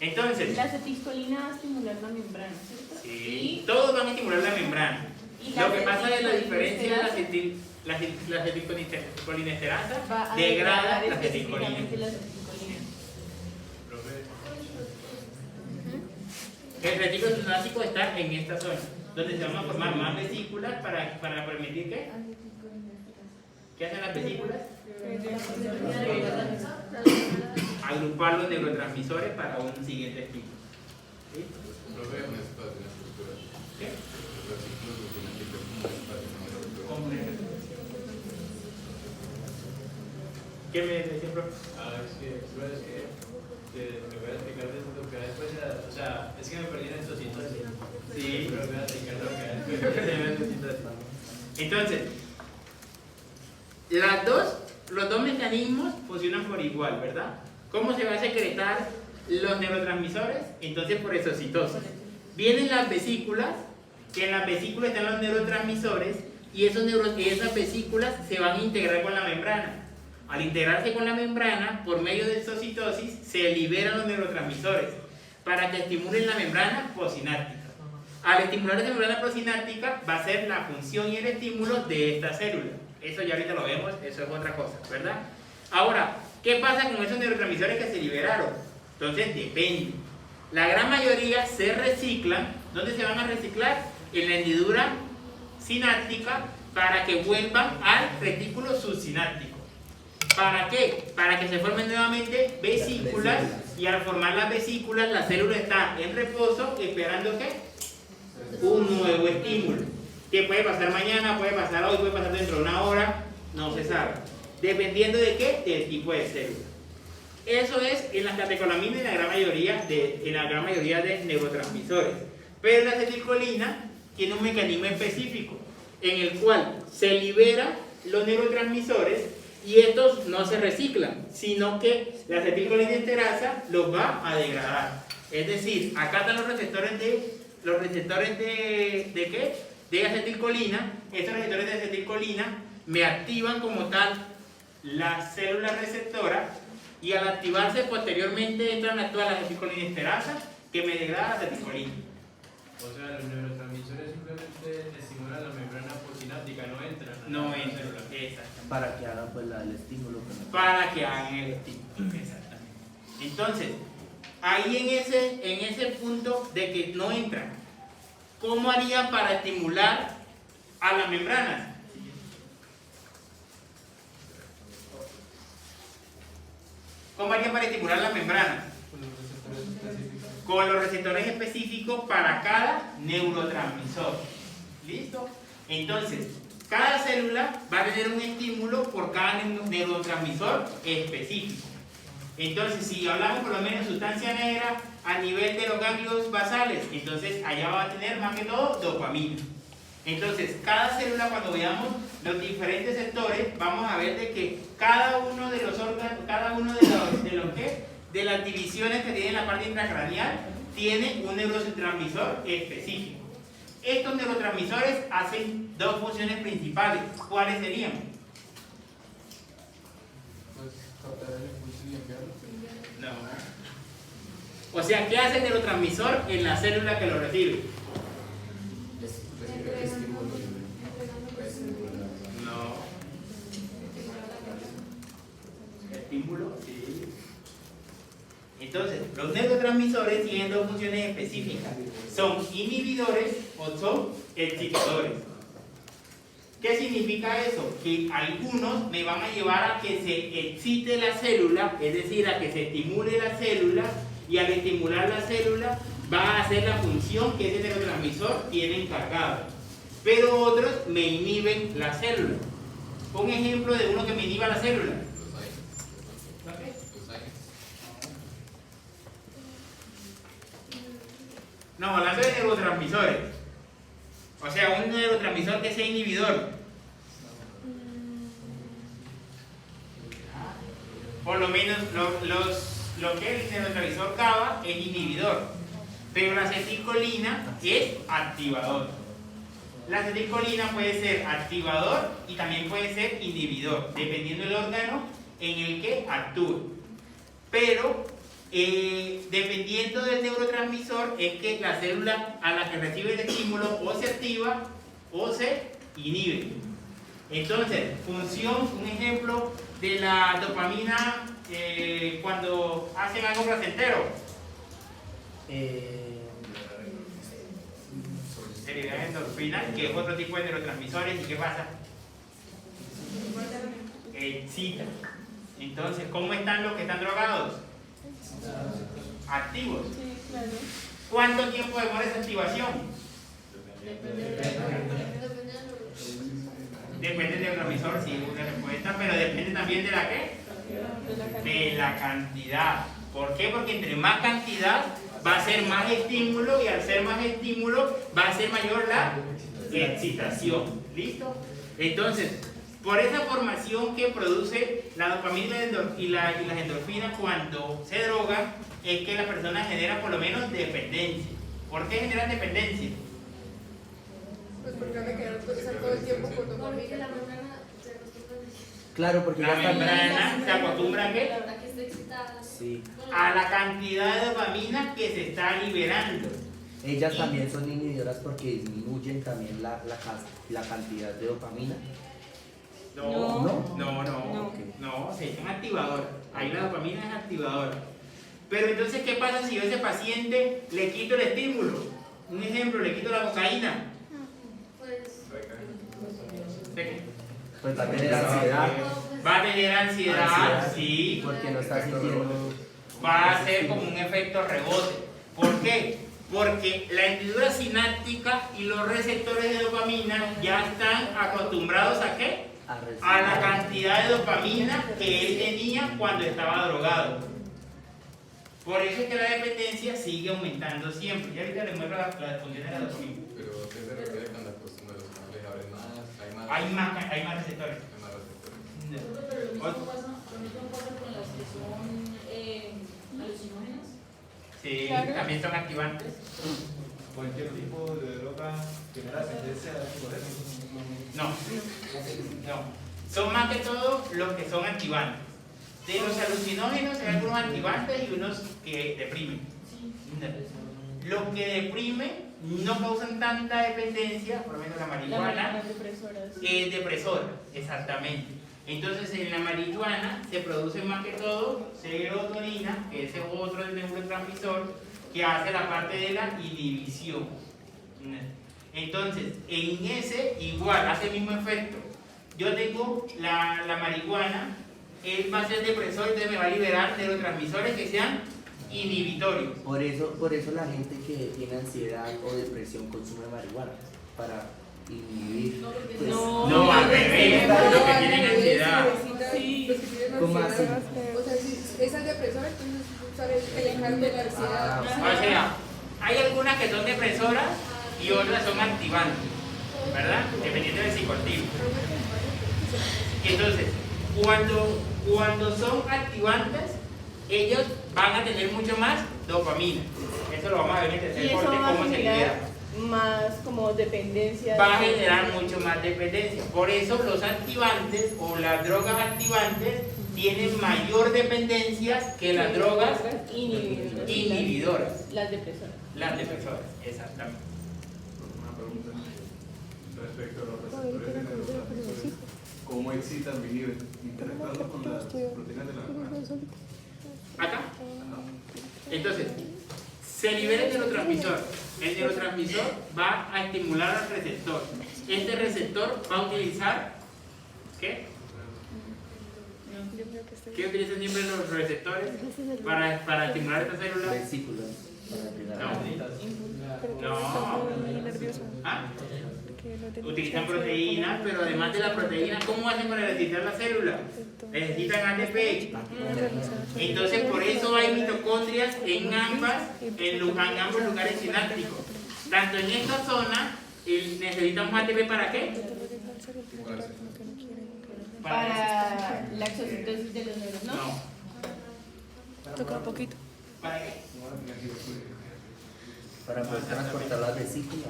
S1: Entonces,
S2: La acetilcolina va a estimular la membrana, ¿cierto?
S1: sí, todos van a estimular la membrana. Lo que pasa es la diferencia de la acetilcolinesterasa degrada la acetilcolina. El retículo subsináptico está en esta zona, donde se van a formar más vesículas para permitir ¿qué? ¿Qué hacen las vesículas? Agrupar los neurotransmisores para un siguiente estímulo. ¿Sí? ¿Qué? ¿Qué me decía, profe?
S7: Que me voy a explicar desde que después, o sea, es que me perdí en estos síntomas.
S1: Sí.
S7: Pero me voy a explicar lo que es.
S1: Entonces, los dos mecanismos funcionan por igual, ¿verdad? ¿Cómo se va a secretar los neurotransmisores? Entonces, por exocitosis. Vienen las vesículas, que en las vesículas están los neurotransmisores, y esas vesículas se van a integrar con la membrana. Al integrarse con la membrana, por medio de exocitosis, se liberan los neurotransmisores para que estimulen la membrana postsináptica. Al estimular esa membrana postsináptica, va a ser la función y el estímulo de esta célula. Eso ya ahorita lo vemos, eso es otra cosa, ¿verdad? Ahora, ¿qué pasa con esos neurotransmisores que se liberaron? Entonces, depende. La gran mayoría se reciclan. ¿Dónde se van a reciclar? En la hendidura sináptica para que vuelvan al retículo subsináptico. ¿Para qué? Para que se formen nuevamente vesículas y al formar las vesículas la célula está en reposo esperando ¿qué? Un nuevo estímulo. Que puede pasar mañana, puede pasar hoy, puede pasar dentro de una hora, no se sabe. Dependiendo de qué, del tipo de célula. Eso es en las catecolaminas y en la gran mayoría de neurotransmisores. Pero la acetilcolina tiene un mecanismo específico en el cual se liberan los neurotransmisores y estos no se reciclan, sino que la acetilcolinesterasa los va a degradar. Es decir, acá están los receptores de ¿qué? De acetilcolina. Estos receptores de acetilcolina me activan como tal la célula receptora y al activarse posteriormente entran a actuar la acetilcolinesterasa que me degrada la acetilcolina.
S7: O sea, los neurotransmisores simplemente estimulan la membrana postsináptica, no entran.
S1: No entran, exactamente.
S3: Para que hagan pues, el estímulo.
S1: Para que hagan el estímulo, exactamente. Entonces, ahí en ese punto de que no entran, ¿cómo harían para estimular a las membranas? ¿Cómo haría para estimular las membranas? Con los receptores específicos para cada neurotransmisor. ¿Listo? Entonces, cada célula va a tener un estímulo por cada neurotransmisor específico. Entonces, si hablamos por lo menos de sustancia negra a nivel de los ganglios basales, entonces allá va a tener más que todo dopamina. Entonces, cada célula, cuando veamos los diferentes sectores, vamos a ver de que cada uno de los órganos, cada uno de las divisiones que tiene la parte intracraneal tiene un neurotransmisor específico. Estos neurotransmisores hacen dos funciones principales. ¿Cuáles serían?
S5: Pues captar el impulso y enviarlo.
S1: No. O sea, ¿qué hace el neurotransmisor en la célula que lo recibe?
S5: Recibir el estímulo.
S1: No. Estímulo, sí. Entonces, los neurotransmisores tienen dos funciones específicas. Son inhibidores o son excitadores. ¿Qué significa eso? Que algunos me van a llevar a que se excite la célula, es decir, a que se estimule la célula, y al estimular la célula va a hacer la función que ese neurotransmisor tiene encargado. Pero otros me inhiben la célula. Un ejemplo de uno que me inhiba la célula. No, hablando de neurotransmisores. O sea, un neurotransmisor que sea inhibidor. Por lo menos lo que es el neurotransmisor GABA es inhibidor. Pero la acetilcolina es activador. La acetilcolina puede ser activador y también puede ser inhibidor, dependiendo del órgano en el que actúe. Pero dependiendo del neurotransmisor es que la célula a la que recibe el estímulo o se activa o se inhibe. Entonces, función, un ejemplo de la dopamina cuando hacen algo placentero. Se libera endorfina, que es otro tipo de neurotransmisores. ¿Y qué pasa? Excita. Entonces, ¿cómo están los que están drogados? Activos.
S2: Sí, claro.
S1: ¿Cuánto tiempo demora esa activación? Depende del neurotransmisor, sí, una respuesta, pero depende también de la qué? De la cantidad. ¿Por qué? Porque entre más cantidad va a ser más estímulo, y al ser más estímulo va a ser mayor la excitación. ¿Listo? Entonces, por esa formación que produce la dopamina y las endorfinas cuando se droga, es que la persona genera por lo menos dependencia. ¿Por qué generan dependencia?
S8: Pues porque van a quedar todo el tiempo con
S6: Porque la
S8: dopamina.
S6: membrana se acostumbra
S3: Claro, porque
S1: La
S3: ya está.
S1: membrana se acostumbra a qué?
S6: a que esté excitada.
S3: Sí.
S1: A la cantidad de dopamina que se está liberando.
S3: Ellas también son inhibidoras porque disminuyen también la cantidad de dopamina.
S1: No, se llaman activadoras. Ahí la dopamina es activadora. Pero entonces, ¿qué pasa si yo a ese paciente le quito el estímulo? Un ejemplo, le quito la cocaína.
S3: Pues va a tener ansiedad.
S1: Va a tener ansiedad, sí.
S3: Porque no está sintiendo.
S1: Va a ser como un efecto rebote. ¿Por qué? Porque la hendidura sináptica y los receptores de dopamina ya están acostumbrados ¿a qué? A la cantidad de dopamina que él tenía cuando estaba drogado. Por eso es que la dependencia sigue aumentando siempre. Ya ahorita les muestro las funciones de la dopamina.
S5: Pero ¿qué se refiere con la costumbre? ¿Los canales abren más?
S1: Hay más receptores.
S5: Hay más receptores.
S10: Pero lo mismo pasa con las que son alucinógenas.
S1: Sí,
S2: Claro.
S1: también son activantes.
S4: Cualquier tipo de droga genera dependencia de eso.
S1: No. Son más que todo los que son activantes. De los alucinógenos hay algunos activantes y unos que deprimen. Los que deprimen no causan tanta dependencia, por lo menos la marihuana es depresora, exactamente. Entonces en la marihuana se produce más que todo serotonina, que ese es otro neurotransmisor que hace la parte de la inhibición. Entonces, en ese igual hace el mismo efecto. Yo tengo la marihuana él va a ser depresor, entonces me va a liberar neurotransmisores que sean inhibitorios.
S3: Por eso la gente que tiene ansiedad o depresión consume marihuana para inhibir. Pues,
S1: No, al revés, los que tienen ansiedad.
S3: ¿Cómo así?
S8: O sea, si esa es depresora, entonces usar el cargo de la ansiedad.
S1: O sea, hay algunas que son depresoras y otras son activantes, ¿verdad? Dependiendo del psicoactivo. Entonces, cuando son activantes, ellos van a tener mucho más dopamina. Eso lo vamos a ver en el
S2: Y
S1: tercer
S2: eso
S1: corte,
S2: va a
S1: cómo se
S2: generar
S1: libera.
S2: más como dependencia.
S1: Va a generar mucho más dependencia. Por eso los activantes o las drogas activantes tienen mayor dependencia que las drogas inhibidoras.
S2: Las depresoras.
S1: Las depresoras, exactamente.
S11: Una pregunta respecto a los receptores de neurotransmisores. ¿Cómo excitan o inhiben? Interactuando con las proteínas de la membrana.
S1: Acá. Entonces, se libera el neurotransmisor. El neurotransmisor va a estimular al receptor. Este receptor va a utilizar, ¿qué? ¿Qué utilizan siempre los receptores para estimular esta célula?
S3: Vesículas.
S1: No. ¿Ah? Utilizan proteínas, pero además de la proteína, ¿cómo hacen para necesitar la célula? Necesitan ATP. Entonces, por eso hay mitocondrias en ambos lugares sinápticos. Tanto en esta zona, necesitamos ATP ¿para qué?
S2: Para la exocitosis de los neuronas, ¿no?
S1: No.
S8: Toca un poquito.
S1: ¿Para qué?
S3: Para poder transportar las vesículas.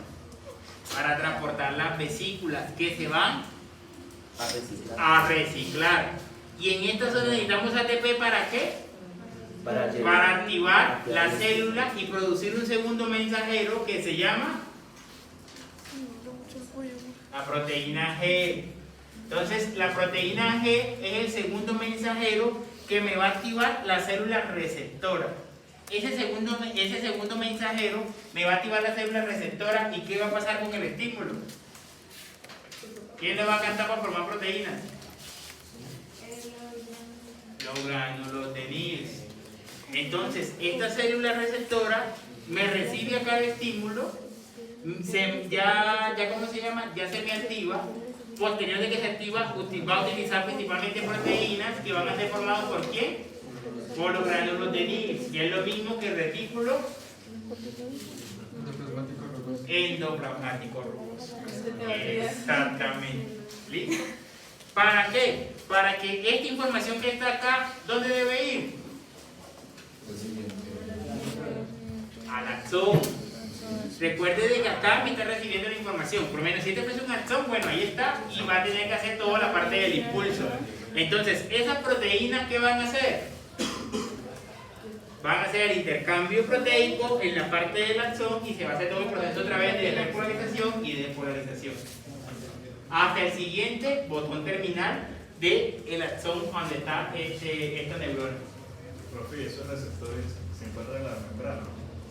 S1: Para transportar las vesículas que se van
S3: A reciclar.
S1: a reciclar. Y en esta zona necesitamos ATP ¿para qué? Para activar la célula y producir un segundo mensajero que se llama la proteína G. Entonces, la proteína G es el segundo mensajero que me va a activar la célula receptora. Ese segundo mensajero me va a activar la célula receptora. ¿Y qué va a pasar con el estímulo? ¿Quién le va a cantar para formar proteínas? Los gránulos de Nils. Entonces, esta célula receptora me recibe acá el estímulo, ¿cómo se llama? Ya se me activa. Posterior de que se activa, va a utilizar principalmente proteínas que van a ser formadas por ¿quién? Por los gránulos de Nils, que es lo mismo que el retículo endoplasmático rugoso. Exactamente. ¿Listo? ¿Para qué? Para que esta información que está acá, ¿dónde debe ir? Al axón. Recuerde de que acá me está recibiendo la información. Por lo menos si este fuese un axón, bueno, ahí está, y va a tener que hacer toda la parte del impulso. Entonces, esas proteínas, ¿qué van a hacer? Van a hacer el intercambio proteico en la parte del axón y se va a hacer todo el proceso otra vez de repolarización y de despolarización. Hasta el siguiente botón terminal del axón donde está esta neurona.
S11: Profe, esos receptores se encuentran en la membrana.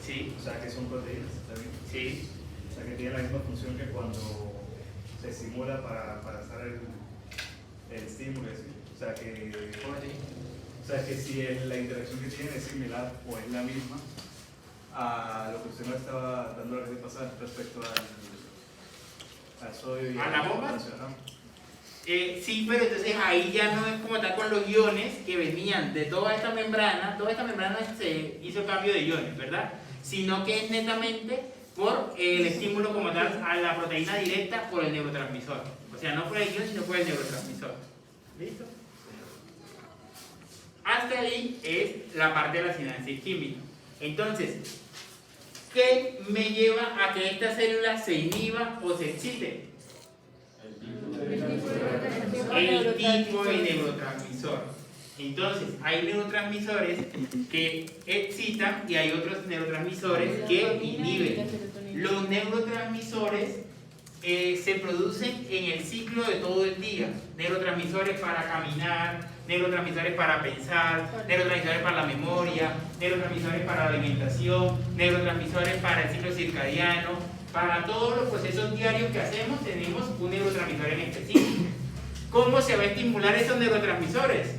S1: Sí.
S11: O sea que son proteínas, ¿está bien?
S1: Sí.
S11: O sea que tienen la misma función que cuando se estimula para hacer el estímulo. ¿Sí? O sea que si la interacción que tienen es similar o es la misma a lo que usted nos estaba dando la vez pasada respecto al sodio y
S1: ¿A la bomba?
S11: Ajá.
S1: Sí, pero entonces ahí ya no es como tal con los iones que venían de toda esta membrana se hizo cambio de iones, ¿verdad? Sino que es netamente por el estímulo como tal a la proteína directa por el neurotransmisor. O sea, no por el ion, sino por el neurotransmisor. ¿Listo? Hasta ahí es la parte de la sinapsis química. Entonces, ¿qué me lleva a que esta célula se inhiba o se excite? El tipo de neurotransmisor. Entonces, hay neurotransmisores que excitan y hay otros neurotransmisores que inhiben. Los neurotransmisores se producen en el ciclo de todo el día. Neurotransmisores para caminar, neurotransmisores para pensar, neurotransmisores para la memoria, neurotransmisores para la alimentación, neurotransmisores para el ciclo circadiano. Para todos los procesos diarios que hacemos tenemos un neurotransmisor en específico. ¿Cómo se va a estimular esos neurotransmisores?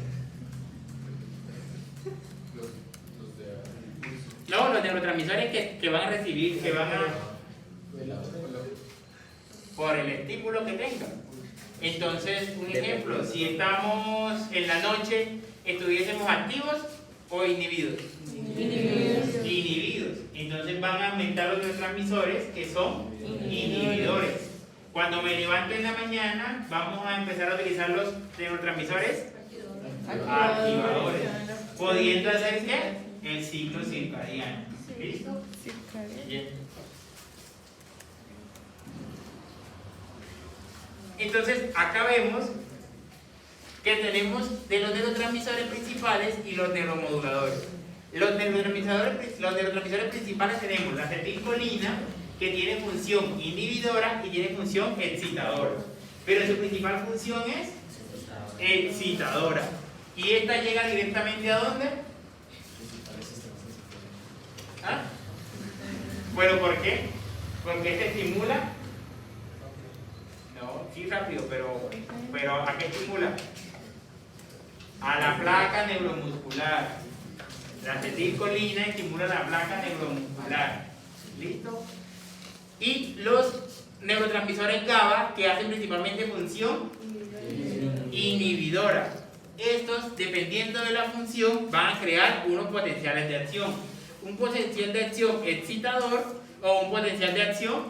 S1: neurotransmisores que van a recibir, que van a por el estímulo que tengan. Entonces, un ejemplo, si estamos en la noche, ¿estuviésemos activos o inhibidos? Inhibidos. Entonces van a aumentar los neurotransmisores que son inhibidores. Cuando me levanto en la mañana, vamos a empezar a utilizar los neurotransmisores activadores, pudiendo hacer ¿qué? El ciclo circadiano. ¿Listo? Bien. Entonces, acá vemos que tenemos de los neurotransmisores principales y los neuromoduladores. Los neurotransmisores principales tenemos la acetilcolina, que tiene función inhibidora y tiene función excitadora. Pero su principal función es excitadora. ¿Y esta llega directamente a dónde? ¿Ah? Bueno, ¿por qué? Porque este estimula. No, sí rápido, pero ¿a qué estimula? A la placa neuromuscular. La acetilcolina estimula la placa neuromuscular. ¿Listo? Y los neurotransmisores GABA, que hacen principalmente función inhibidora. Estos, dependiendo de la función, van a crear unos potenciales de acción. Un potencial de acción excitador o un potencial de acción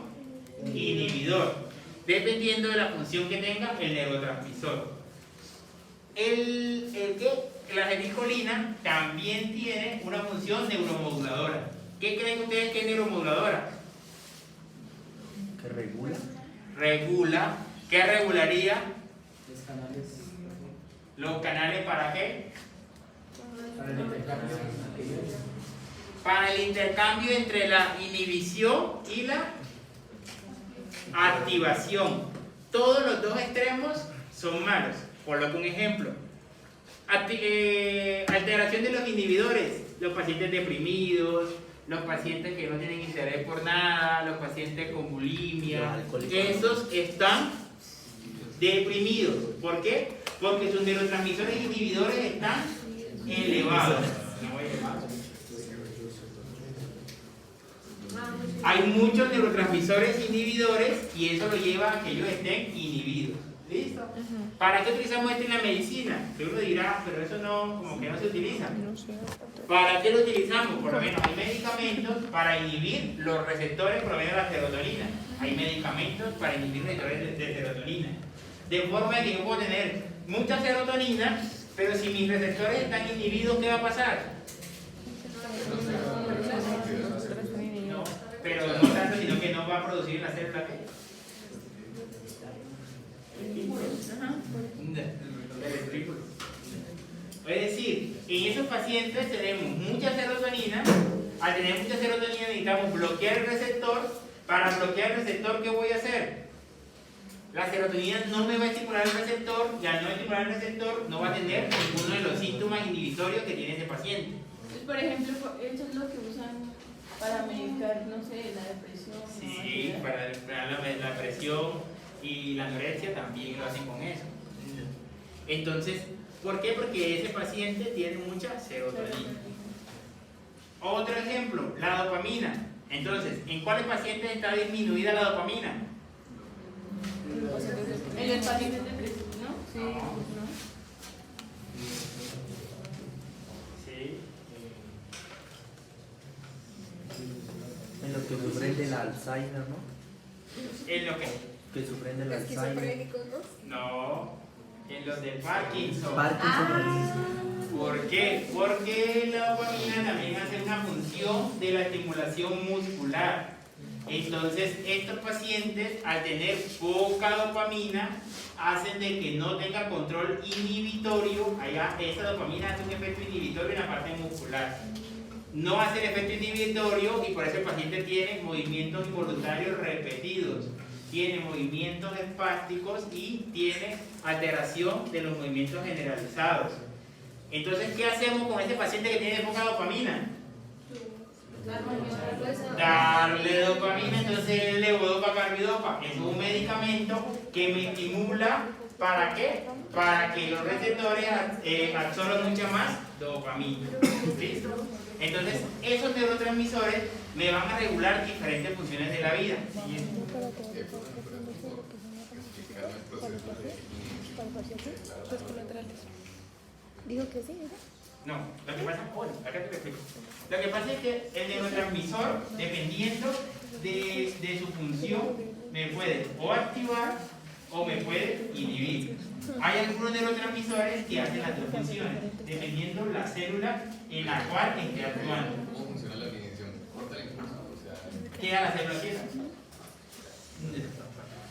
S1: inhibidor, dependiendo de la función que tenga el neurotransmisor. La acetilcolina también tiene una función neuromoduladora. ¿Qué creen ustedes que es neuromoduladora?
S3: ¿Que regula?
S1: Regula. ¿Qué regularía?
S3: Los canales.
S1: ¿Los canales para qué?
S3: Para el intercambio.
S1: Para el intercambio entre la inhibición y la activación. Todos los dos extremos son malos. Por lo que un ejemplo, alteración de los inhibidores, los pacientes deprimidos, los pacientes que no tienen interés por nada, los pacientes con bulimia, esos están deprimidos. ¿Por qué? Porque sus neurotransmisores inhibidores están elevados. Hay muchos neurotransmisores inhibidores y eso lo lleva a que ellos estén inhibidos. ¿Listo? ¿Para qué utilizamos esto en la medicina? Que uno dirá, pero eso no, como que no se utiliza. ¿Para qué lo utilizamos? Por lo menos hay medicamentos para inhibir los receptores, por lo menos la serotonina. Hay medicamentos para inhibir receptores de serotonina. De forma que yo puedo tener mucha serotonina, pero si mis receptores están inhibidos, ¿qué va a pasar? No, pero no tanto, sino que no va a producir la célula que es decir, en esos pacientes tenemos mucha serotonina. Al tener mucha serotonina necesitamos bloquear el receptor. Para bloquear el receptor, ¿qué voy a hacer? La serotonina no me va a estimular el receptor y al no estimular el receptor no va a tener ninguno de los síntomas inhibitorios que tiene ese paciente.
S2: Entonces, por ejemplo, eso es lo que usan para medicar, no sé, la depresión.
S1: Sí, para la depresión y la anorexia también lo hacen con eso. Entonces, ¿por qué? Porque ese paciente tiene mucha serotonina. Otro ejemplo, la dopamina. Entonces, ¿en cuáles pacientes está disminuida la dopamina?
S2: En el paciente depresivo, ¿no? Sí. ¿No?
S1: Sí.
S3: En los que sufren del Alzheimer, ¿no?
S1: ¿En lo que?
S3: Que sufren del Alzheimer.
S8: Esquizofrénicos, ¿no?
S1: No. En los de Parkinson.
S3: ¿Por
S1: qué? Porque la dopamina también hace una función de la estimulación muscular. Entonces, estos pacientes, al tener poca dopamina, hacen de que no tenga control inhibitorio. Allá, esa dopamina hace un efecto inhibitorio en la parte muscular. No hace el efecto inhibitorio y por eso el paciente tiene movimientos involuntarios repetidos. Tiene movimientos espásticos y tiene alteración de los movimientos generalizados. Entonces, ¿qué hacemos con este paciente que tiene poca dopamina? Darle dopamina, entonces levodopa, carbidopa. Es un medicamento que me estimula, ¿para qué? Para que los receptores absorban mucha más dopamina. ¿Listo? Entonces, esos neurotransmisores me van a regular diferentes funciones de la vida.
S12: Dijo que sí, ¿verdad?
S1: No, lo que pasa, bueno, acá te lo explico. Lo que pasa es que el neurotransmisor, dependiendo de su función, me puede o activar o me puede inhibir. Hay algunos neurotransmisores que hacen las dos funciones, dependiendo la célula en la cual esté actuando.
S13: ¿Cómo funciona la inhibición? ¿Corta el impulso?
S1: Queda la célula quieta.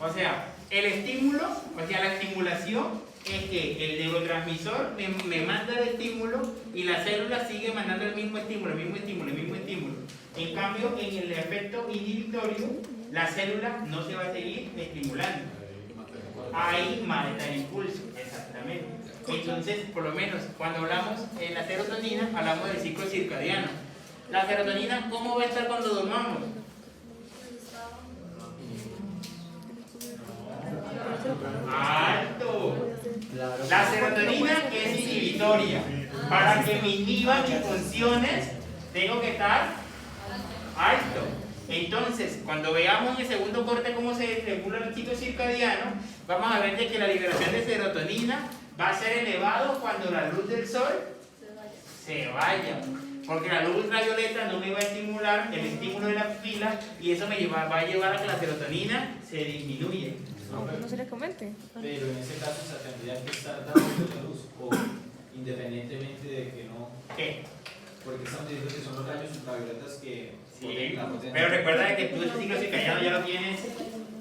S1: O sea, el estímulo, o sea, la estimulación es que el neurotransmisor me manda el estímulo y la célula sigue mandando el mismo estímulo, el mismo estímulo, el mismo estímulo. En cambio, en el efecto inhibitorio, la célula no se va a seguir estimulando. Ahí mata el impulso, exactamente. Entonces, por lo menos, cuando hablamos en la serotonina, hablamos del ciclo circadiano. La serotonina, ¿cómo va a estar cuando dormamos? ¡Alto! La serotonina es inhibitoria. Para que me inhiba mis funciones, tengo que estar alto. Entonces, cuando veamos en el segundo corte cómo se regula el ciclo circadiano, vamos a ver de que la liberación de serotonina va a ser elevado cuando la luz del sol se vaya. Porque la luz ultravioleta no me va a estimular el estímulo de la pupila y eso va a llevar a que la serotonina se disminuya.
S12: No se le comente.
S4: Pero en ese caso se tendría que estar dando la luz, o independientemente de que no.
S1: ¿Qué?
S4: Porque estamos diciendo que son los rayos ultravioletas que.
S1: Sí, pero recuerda que tú el ciclo circadiano ya lo tienes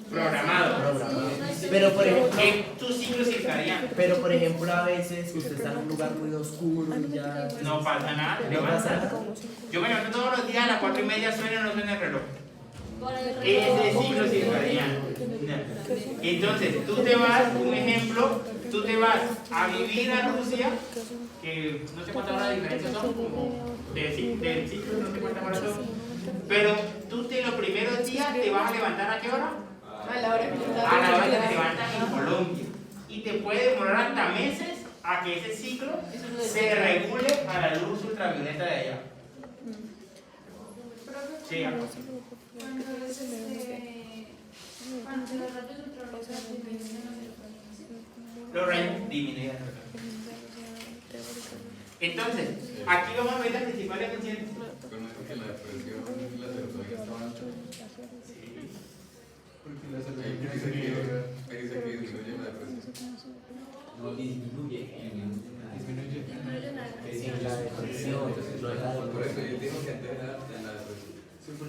S1: programado.
S3: Pero por ejemplo,
S1: es tu ciclo circadiano.
S3: Pero por ejemplo, a veces usted está en un lugar muy oscuro y ya.
S1: No pasa nada, te levantas. Yo me levanto todos los días a las 4:30, suena o no suena el reloj. Ese es el ciclo circadiano. Entonces, tú te vas, un ejemplo, tú te vas a vivir a Rusia, que no sé cuántas horas de diferencia son, como del ciclo, no sé cuántas horas son. Pero tú los primeros días te vas a levantar ¿a qué hora?
S2: A la hora que
S1: te levantas en Colombia. Y te puede demorar hasta meses a que ese ciclo se regule a la luz ultravioleta de allá. Sí,
S6: cuando los rayos ultravioletas disminuyen,
S1: los rayos disminuyen. Entonces, aquí vamos a ver las principales funciones.
S13: Pero no es porque la depresión, la serotonina está alta.
S1: Sí.
S13: Porque la serotonina dice que disminuye la depresión.
S4: No disminuye.
S13: Disminuye.
S3: La depresión,
S13: Por eso yo digo que antes era en la depresión.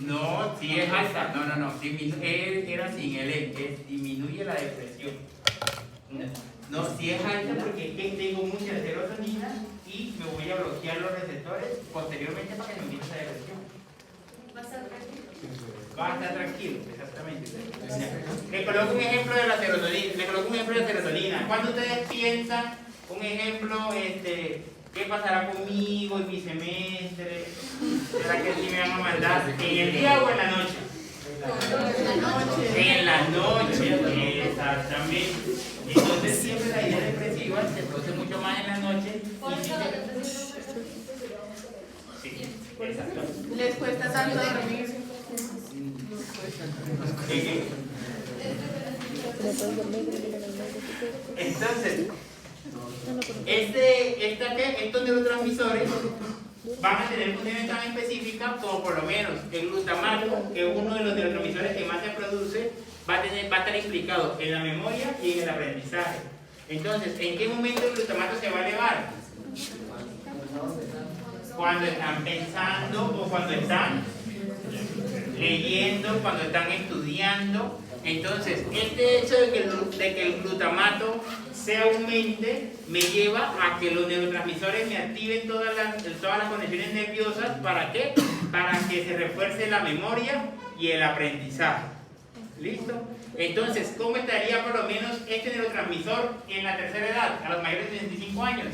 S1: No, si es alta, no, era sin el E, disminuye la depresión. No, si es alta porque es que tengo mucha serotonina y me voy a bloquear los receptores posteriormente para que no me empiece la depresión.
S6: va a estar tranquilo.
S1: Va a estar tranquilo, exactamente. Le coloco un ejemplo de la serotonina. Cuando ustedes piensan, un ejemplo, ¿qué pasará conmigo en mi semestre? ¿Será que sí me van a mandar en el día o en la noche? En la noche, exactamente. Entonces siempre la idea depresiva se produce mucho más en la noche. Sí, exacto.
S2: Les cuesta tanto dormir.
S1: Entonces, estos neurotransmisores van a tener funciones tan específicas como por lo menos el glutamato, que es uno de los neurotransmisores que más se produce, va a estar implicado en la memoria y en el aprendizaje. Entonces, ¿en qué momento el glutamato se va a elevar? Cuando están pensando o cuando están leyendo, cuando están estudiando. Entonces, este hecho de que el glutamato se aumente me lleva a que los neurotransmisores me activen todas las conexiones nerviosas. ¿Para qué? Para que se refuerce la memoria y el aprendizaje. ¿Listo? Entonces, ¿cómo estaría por lo menos este neurotransmisor en la tercera edad, a los mayores de 65 años?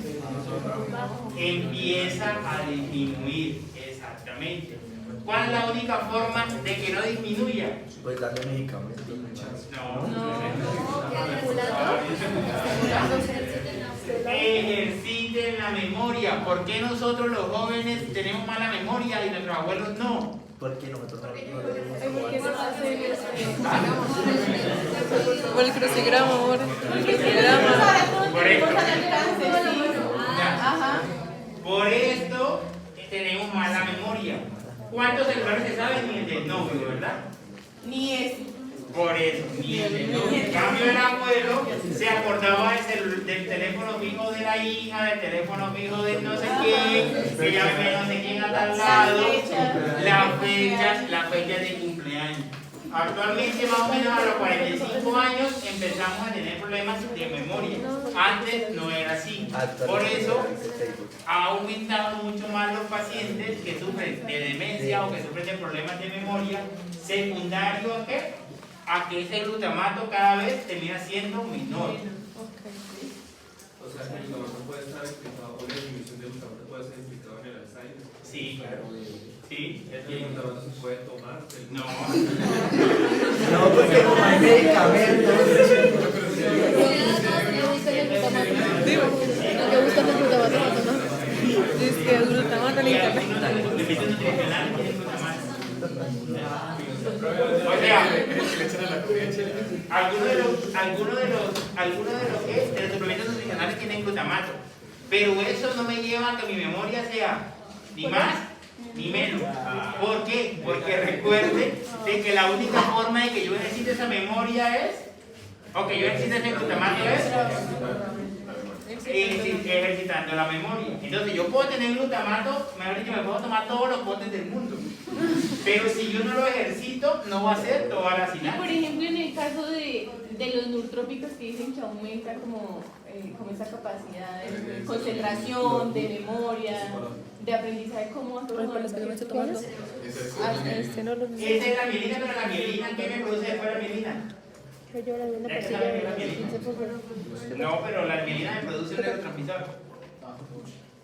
S1: Empieza a disminuir, exactamente. ¿Cuál es la única forma de que no disminuya?
S3: Pues darle medicamentos.
S1: No. ejerciten la memoria. ¿Por qué nosotros los jóvenes tenemos mala memoria y nuestros abuelos no?
S3: Porque nosotros no tenemos
S2: Porque no hace
S12: Por el crucigrama, amor. El crucigrama.
S1: Por esto.
S2: Ajá.
S1: Por esto tenemos mala memoria. ¿Cuántos celulares se saben? Ni el del novio, ¿verdad?
S2: Ni es.
S1: Por eso, ni el del novio. En cambio, el abuelo se acordaba del teléfono fijo de la hija, del teléfono fijo de no sé quién, que llame no sé quién a tal lado, las fechas de cumpleaños. Actualmente, más o menos a los 45 años, empezamos a tener problemas de memoria. Antes no era así. Por eso ha aumentado mucho más los pacientes que sufren de demencia o que sufren de problemas de memoria secundario a qué? A que ese glutamato cada vez termina siendo menor.
S9: O sea, que el glutamato puede estar implicado, o la disminución del glutamato puede ser implicado en el Alzheimer.
S1: Sí, claro. Sí,
S9: ¿Y el glutamato se puede tomar?
S1: No.
S3: No, porque como hay medicamentos.
S12: Lo que buscan el glutamato, ¿no? Dice que el glutamato en internet.
S1: O sea, algunos de los suplementos nutricionales tienen glutamato, pero eso no me lleva a que mi memoria sea ni más ni menos. ¿Por qué? Porque recuerde de que la única forma de que yo ejercite esa memoria es, o que yo ejercite ese glutamato es ejercitando la memoria. Entonces yo puedo tener glutamato, mejor dicho, me puedo tomar todos los potes del mundo, pero si yo no lo ejercito, no va a ser toda la
S2: Y
S1: sinapsis.
S2: por ejemplo, en el caso de los neurotrópicos que dicen que aumenta como esa capacidad de concentración, de memoria, de aprendizaje, ¿cómo
S12: Para los que no me estoy tomando.
S1: Esa es la mielina, pero la mielina, ¿qué me produce después la mielina?
S12: Yo la vi una
S1: Esa es
S12: pastilla
S1: la
S12: de
S1: mielina.
S12: 15 por
S1: No, pero la mielina me produce un neurotransmisor.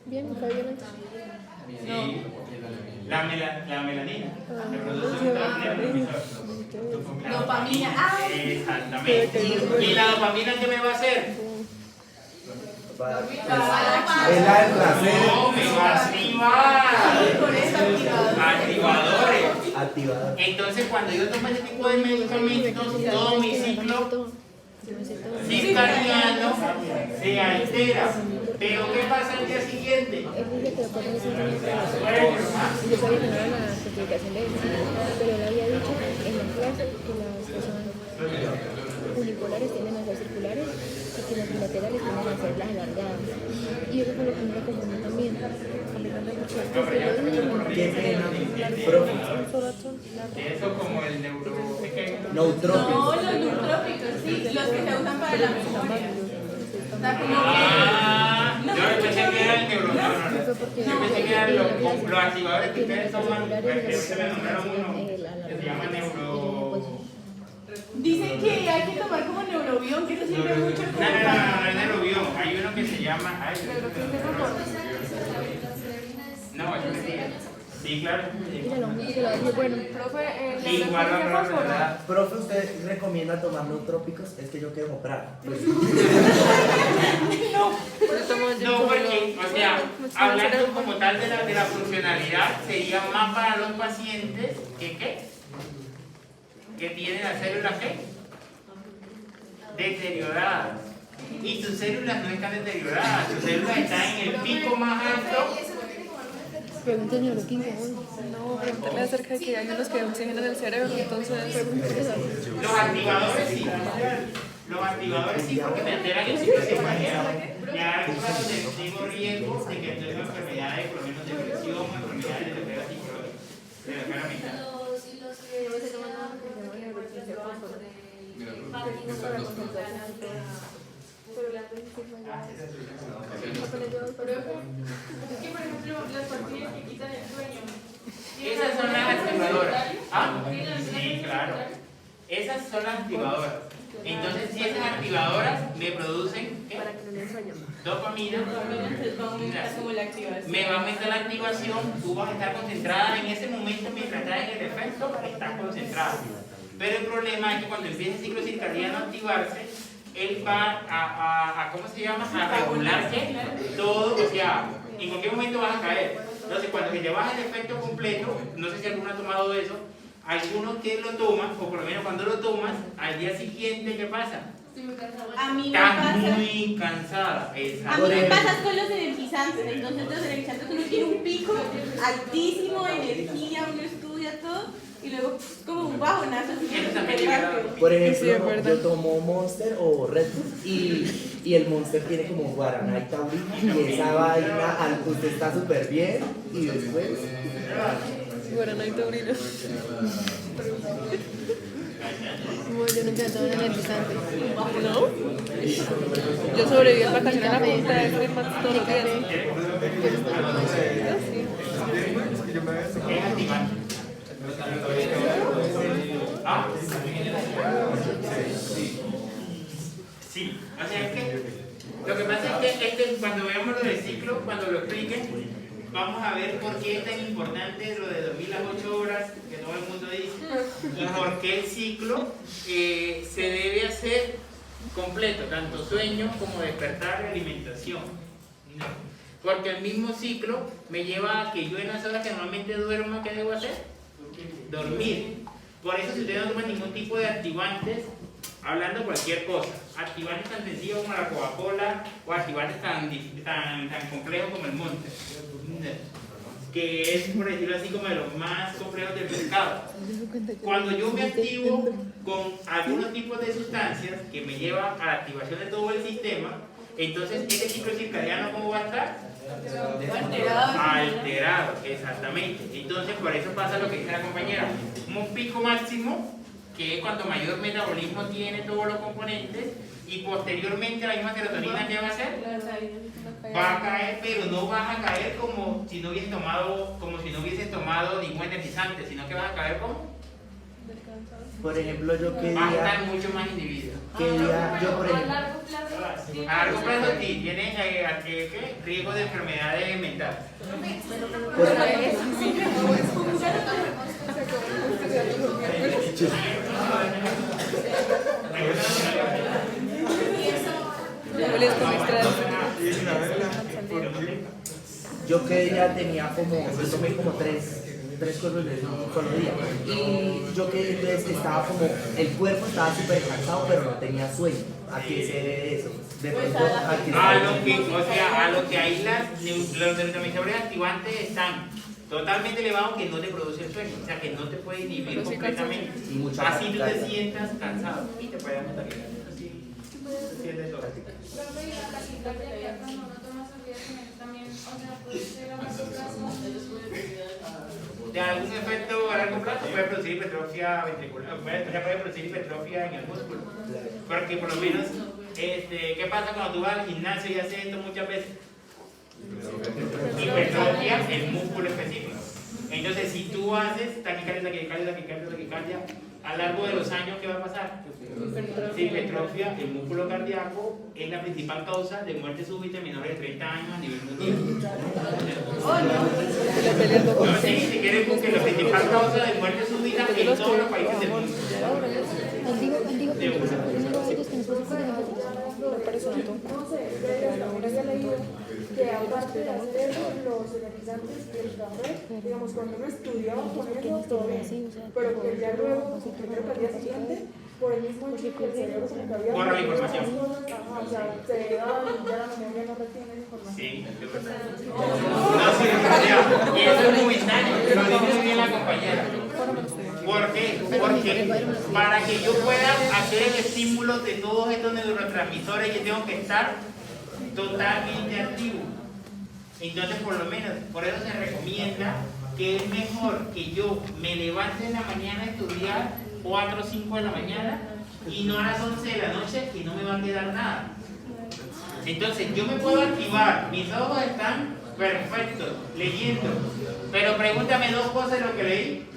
S12: Bien, está bien.
S1: Sí. La melanina me produce un neurotransmisor.
S2: Dopamina.
S1: Exactamente. ¿Y la dopamina qué me va a hacer?
S3: Es la del placer.
S1: No, me va a activar.
S2: Por eso
S1: Activadores.
S3: Activador.
S1: Entonces, cuando yo tomo este tipo de medicamentos, todo mi ciclo circadiano se altera. Pero ¿qué pasa al día siguiente?
S12: Yo sabía que no era la certificación de medicina, pero él había dicho en la clase que las que son unipolares tienden a ser circulares y que las bilaterales tienden a ser las alargadas. Y eso fue lo que me confundí también.
S1: Eso como el
S3: Neutrópico.
S2: No, los neurotrópicos, sí, los que se usan para la memoria.
S1: Yo pensé que era el neuronal. Yo pensé que eran los activadores que ustedes toman, que se me nombraron uno, que se llama neuro...
S2: Dicen que hay que tomar como neurobión, que eso sirve mucho como
S1: No es neurobión, hay uno que se llama... No, es mentira. Sí, claro.
S12: Bueno,
S1: Igual la
S3: Profe, ¿usted recomienda tomar neutrópicos? Es que yo quiero comprar.
S1: No, porque, o sea, hablando como tal de la funcionalidad, sería más para los pacientes que tienen las células deterioradas. Y sus células no están deterioradas, sus células están en el pico más alto.
S12: Pregúntale a los 15. No, pregúntale acerca de que hay unos que oxigenan el cerebro, entonces...
S1: Los activadores sí. Los activadores sí, porque te alteran el ciclo circadiano. Ya hay casos de extremo riesgo de que tengan enfermedades, por lo menos depresión o enfermedades de la esfera psicológica, de la esfera mental.
S6: Los que se toman
S2: Es que, por ejemplo, las pastillas que quitan el sueño.
S1: Esas son las activadoras. Sí, claro. Esas son las activadoras. Entonces, si esas activadoras me producen ¿qué? Dopamina, me va a aumentar la activación, tú vas a estar concentrada en ese momento mientras estás en el efecto, estás concentrada. Pero el problema es que cuando empieza el ciclo circadiano a activarse, él va a ¿cómo se llama? A regularse todo, o sea, en cualquier momento vas a caer. Entonces, cuando se te baja el efecto completo, no sé si alguno ha tomado eso, algunos que lo toman, o por lo menos cuando lo tomas, al día siguiente, ¿qué pasa?
S2: A mí me
S1: Estás
S2: pasa.
S1: muy cansada.
S2: A mí me pasa con los energizantes. Entonces, los energizantes uno tiene un pico altísimo de energía, uno estudia todo, y luego como un bajonazo así súper rápido.
S3: Por ejemplo, yo tomo Monster o Red Bull y el Monster tiene como guaraná y taurina y esa vaina, usted está súper bien y después...
S12: Guaraná y taurina. Bueno, yo nunca he tomado un energizante. ¿No? Yo sobreviví en vacaciones a la punta de Freeman todos los días.
S1: ¿Ah? Sí, o sea, es que lo que pasa es que cuando veamos lo del ciclo, cuando lo expliquen, vamos a ver por qué es tan importante lo de dormir las 8 horas que todo el mundo dice y por qué el ciclo se debe hacer completo, tanto sueño como despertar y alimentación. No. Porque el mismo ciclo me lleva a que yo en las horas que normalmente duermo, ¿qué debo hacer? Dormir. Por eso si usted no toma ningún tipo de activantes, hablando cualquier cosa, activantes tan sencillos como la Coca-Cola o activantes tan complejos como el Monster, que es, por decirlo así, como de los más complejos del mercado. Cuando yo me activo con algunos tipos de sustancias que me llevan a la activación de todo el sistema, entonces ese ciclo circadiano, ¿cómo va a estar? Alterado, exactamente. Entonces por eso pasa lo que dice la compañera, un pico máximo, que es cuando mayor metabolismo tiene todos los componentes, y posteriormente la misma serotonina, ¿qué va a hacer? Va a caer, pero no vas a caer como si no hubieses tomado ningún energizante, sino que vas a caer como...
S3: Por ejemplo, yo quería...
S1: Va a estar mucho más inhibido.
S3: Yo por ejemplo...
S1: A largo plazo sí, tiene riesgo de enfermedades mentales.
S3: Yo que ya tenía yo tomé como tres cosas de un solo día. Y yo que entonces estaba como, el cuerpo estaba súper cansado, pero no tenía sueño. ¿A qué se debe eso? De pronto,
S1: a lo que ahí los neurotransmisores activantes están totalmente elevados que no te produce el sueño, o sea que no te puede inhibir completamente. Así tú te sientas cansado y te puede dar taquicardia. Así te sientes todo. De algún efecto a largo plazo puede producir hipertrofia ventricular, puede producir hipertrofia en el músculo. Porque por lo menos, ¿qué pasa cuando tú vas al gimnasio y haces esto muchas veces? Hipertrofia el músculo específico. Entonces, si tú haces taquicardia, a lo largo de los años, ¿qué va a pasar? Si hipertrofia, el músculo cardíaco es la principal causa de muerte súbita en menores de 30 años a nivel mundial. No, sí, si quieres buscar la principal causa de muerte súbita en todos los países del mundo.
S14: Que aparte de hacer los energizantes y el café, digamos, cuando uno estudiaba con eso, todo bien, pero que ya luego, primero que al día siguiente, por el mismo hecho que el cerebro como que había...
S1: Borra la información.
S14: O sea, se da y ya la memoria no retiene esa información.
S1: Sí, de verdad. No, sí, y eso es momentáneo, lo dice muy bien la compañera. ¿Por qué? Porque para que yo pueda hacer el estímulo de todos estos neurotransmisores, yo tengo que estar totalmente activo. Entonces, por lo menos, por eso se recomienda que es mejor que yo me levante en la mañana a estudiar 4 o 5 de la mañana y no a las 11 de la noche, que no me va a quedar nada. Entonces, yo me puedo activar, mis ojos están perfectos, leyendo, pero pregúntame 2 cosas de lo que leí.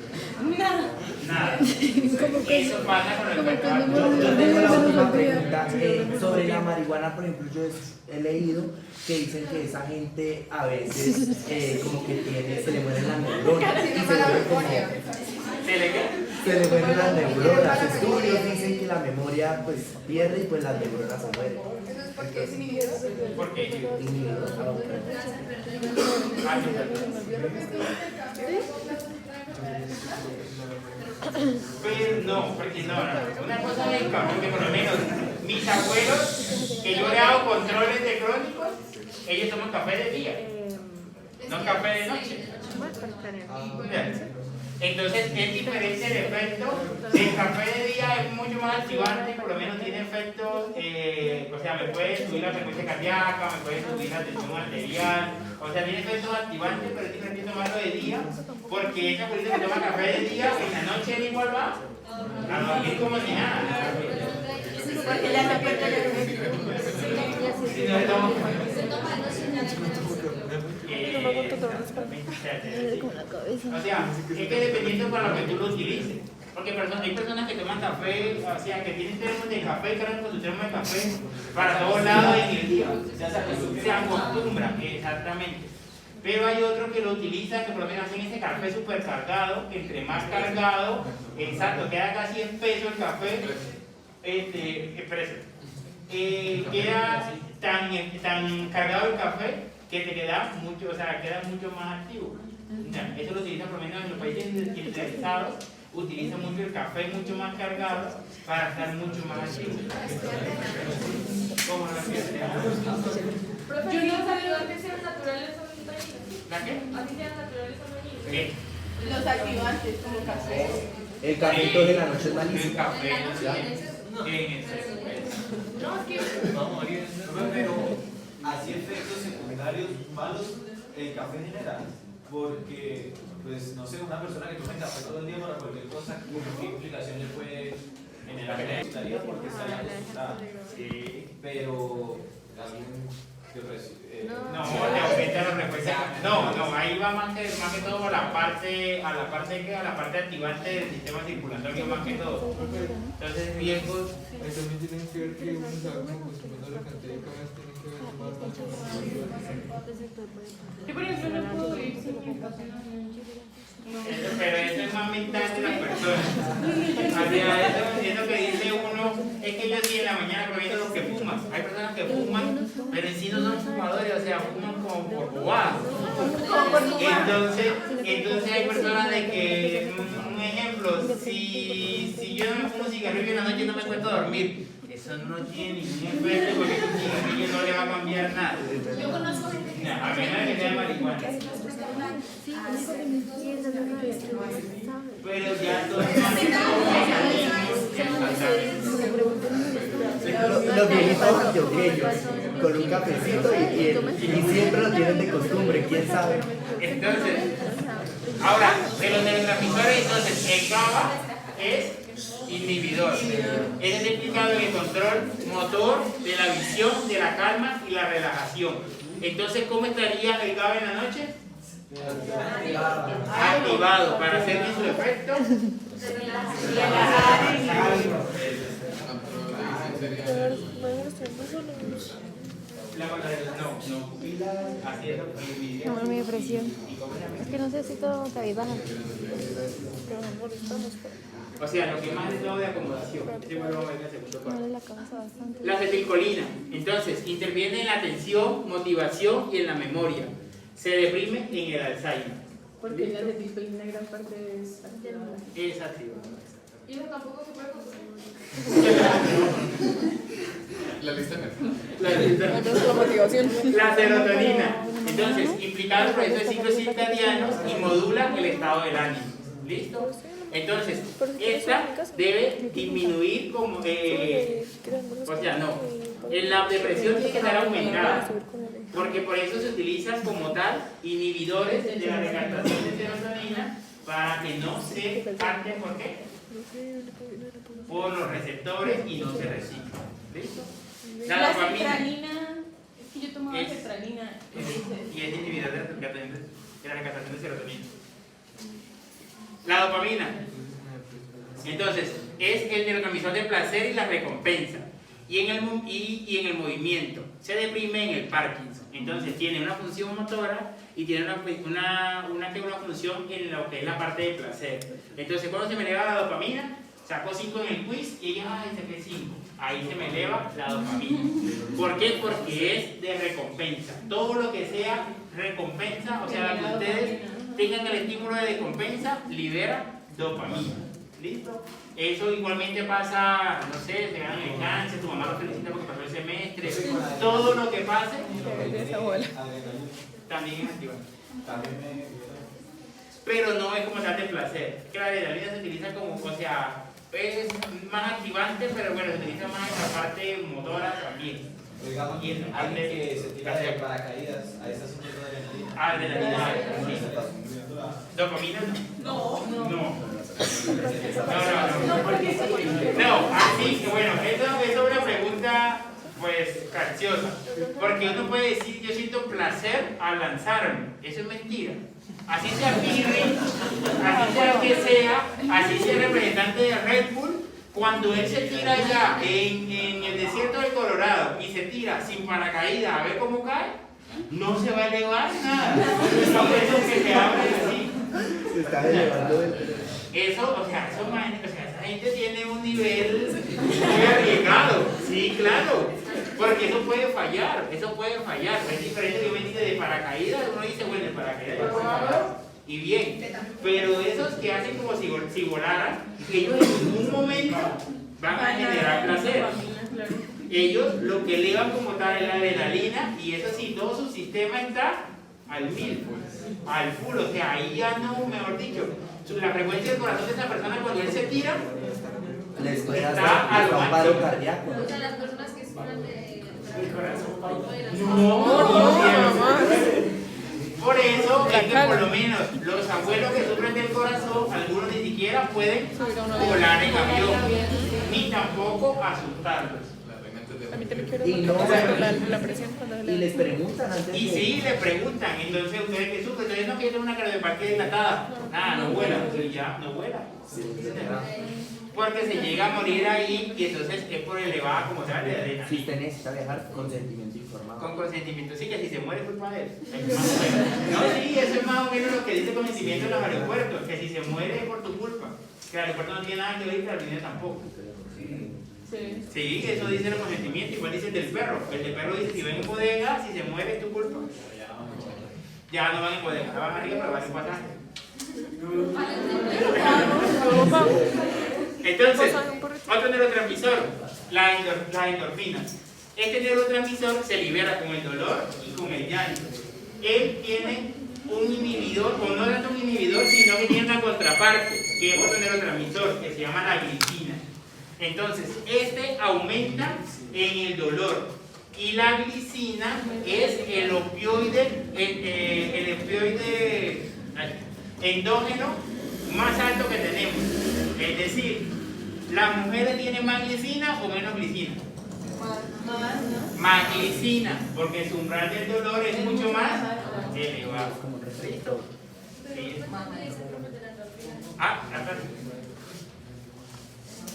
S1: Nada. Eso pasa con el cuerpo.
S3: Yo tengo la última pregunta sobre la marihuana. Por ejemplo, yo he leído que dicen que esa gente a veces como que se le mueren las neuronas y se le mueren las neuronas. Estudios dicen porque la memoria pues pierde y pues las neuronas se mueren.
S8: Eso es porque es inhibidor.
S1: ¿Por qué?
S3: Inhibidor.
S1: Pues no, porque no. Una cosa es el café, que por lo menos mis abuelos, que yo le hago controles de crónicos, ellos toman café de día, no café de noche. Entonces es diferente el efecto. El café de día es mucho más activante, por lo menos tiene efectos, o sea, me puede subir la frecuencia cardíaca, me puede subir la tensión arterial, o sea, tiene efectos activantes, pero es diferente tomarlo de día, porque esa abuelita que toma café de día, en la noche él igual va a dormir como si nada.
S2: Porque ya se pierde
S1: Si no, no. O sea, es que dependiendo para lo que tú lo utilices. Porque hay personas que toman café, o sea, que tienen termos de café, cargan con su termo de café para todos lados en el día. Se acostumbran, exactamente. Pero hay otros que lo utilizan, que por lo menos hacen ese café súper cargado, que entre más cargado, exacto, queda casi espeso el café, queda tan cargado el café que te queda mucho, o sea, queda mucho más activo. Eso lo utilizan por lo menos en los países industrializados, utilizan mucho el café mucho más cargado para estar mucho más activo. ¿Cómo lo
S6: Profe, ¿y los activantes sean naturales son dañinos?
S1: ¿La qué?
S6: ¿Así sean naturales son dañinos?
S1: ¿Qué?
S2: Los activantes, como café.
S3: El café de la noche es malísimo.
S1: El café,
S6: No, es que...
S4: Pero así efectos secundarios malos el café genera, porque pues no sé, una persona que tome café todo el día para cualquier cosa, ¿qué implicación le puede generar? Estaría porque estaría acostumbrada. Sí, pero alguien que
S1: no, te aumenta la respuesta. No, ahí va más que todo a la parte activante del sistema circulatorio más que todo. Entonces riesgos.
S13: También tienen que ver que uno se va como acostumbrando a la cantidad de cosas, tiene que ver más.
S2: Yo por ejemplo no puedo ir sin mi café.
S1: Pero eso es más mental de las personas. O sea, eso que dice uno, es que yo sí en la mañana prometo los que fuman. Hay personas que fuman, pero en sí no son fumadores, o sea, fuman como por bobada. Entonces hay personas de que, un ejemplo, si yo no me fumo un cigarrillo en la noche no me cuento dormir. Eso no tiene ningún efecto porque un cigarrillo no le va a cambiar nada.
S8: Yo conozco gente que
S1: A menos de que sea marihuana. Pero ya todos
S3: los viejitos antioqueños con un cafecito y siempre lo tienen de costumbre, quién sabe.
S1: Entonces, ahora, de los neurotransmisores, entonces, el GABA es inhibidor. Es implicado en el control motor de la visión, de la calma y la relajación. Entonces, ¿cómo estaría el GABA en la noche? Activado para hacer su efecto.
S12: No, mi depresión. Es que no sé si todo te baja.
S1: O sea, lo que más es todo de acomodación.
S12: Vale la cabeza bastante.
S1: La acetilcolina, entonces, interviene en la atención, motivación y en la memoria. Se deprime en el Alzheimer.
S2: Porque la acetilcolina en gran parte es activada.
S1: Es activada.
S6: Y eso tampoco se puede consumir.
S13: La lista
S2: La motivación.
S1: La serotonina. Entonces, implicada en el proceso de ciclos circadianos y modula el estado del ánimo. ¿Listo? Entonces, esta debe disminuir como... o sea, no. En la depresión tiene que estar aumentada. Porque por eso se utilizan como tal inhibidores de la recaptación de serotonina para que no se capten, ¿por qué? Por los receptores y no se reciclen. ¿Listo?
S2: La sertralina, es que yo tomaba sertralina.
S1: Y es inhibidor de la recaptación de serotonina. La dopamina. Entonces, es el neurotransmisor del placer y la recompensa. Y en el movimiento. Se deprime en el Parkinson. Entonces, tiene una función motora y tiene una función en lo que es la parte de placer. Entonces, ¿cuándo se me eleva la dopamina? Sacó 5 en el quiz y ella, ay, saqué 5. Ahí se me eleva la dopamina. ¿Por qué? Porque es de recompensa. Todo lo que sea recompensa, o sea, que ustedes tengan el estímulo de recompensa, libera dopamina. ¿Listo? Eso igualmente pasa, no sé, te ganan el cáncer, tu mamá lo felicita porque pasó el semestre, todo lo que pase también es activante. Pero no es como tal de placer. Que la adrenalina se utiliza como, o sea, es más activante, pero bueno, se utiliza más en la parte motora también.
S4: Digamos,
S1: Y en
S4: alguien que se tira de paracaídas, ahí está sintiendo adrenalina.
S1: Adrenalina, sí. ¿Dopamina no? No. No, así que bueno, eso es una pregunta pues capciosa. Porque uno puede decir, yo siento placer al lanzarme. Eso es mentira. Así sea Pirri, así sea el que sea, así sea el representante de Red Bull, cuando él se tira allá en el desierto del Colorado y se tira sin paracaídas a ver cómo cae, no se va a elevar nada. Eso que se abre así.
S3: Se está elevando
S1: Eso, o sea, esa gente tiene un nivel muy arriesgado. Sí, claro. Porque eso puede fallar. Es diferente que uno dice de paracaídas, uno dice, bueno, el paracaídas yo puedo hablar y bien. Pero esos que hacen como si volaran, ellos en ningún momento van a generar placer. Ellos lo que elevan como tal es la adrenalina y eso sí, todo su sistema está al 1000, al full, o sea, ahí ya no, mejor dicho, la frecuencia del corazón de esa persona cuando él se tira
S3: les puede hacer
S1: está
S3: un paro cardíaco.
S6: O sea, las personas que sufren de corazón.
S1: Por eso es que por lo menos los abuelos que sufren del corazón, algunos ni siquiera pueden volar en avión, ni tampoco asustarlos.
S12: Y no, la presión cuando
S3: y les preguntan antes
S1: y
S3: de...
S1: sí, le preguntan, entonces ustedes que sufren, entonces no quieren una cardiopatia dilatada, nada, no vuela, y ya, no vuela. Porque se llega a morir ahí y entonces es por elevada como tal de adrenalina.
S3: Si usted necesita dejar consentimiento informado.
S1: Con consentimiento, sí, que si se muere es culpa de él. No, sí, eso es más o menos lo que dice consentimiento en los aeropuertos, que si se muere es por tu culpa. Que el aeropuerto no tiene nada que ver y que la aerolínea tampoco. Sí, eso dice el consentimiento, igual dice el del perro. El del perro dice, si ven en bodega, si se muere es tu culpa. Ya no van en bodega, no van arriba, pero van en pasaje. Entonces, otro neurotransmisor, la endorfina. Este neurotransmisor se libera con el dolor y con el llanto. Él tiene un inhibidor, o no tanto un inhibidor, sino que tiene una contraparte, que es otro neurotransmisor, que se llama la glicina. Entonces, este aumenta en el dolor. Y la glicina es el opioide endógeno más alto que tenemos. Es decir, ¿las mujeres tienen más glicina o menos glicina? Más glicina, porque su umbral del dolor es mucho más elevado. ¿Listo? Sí.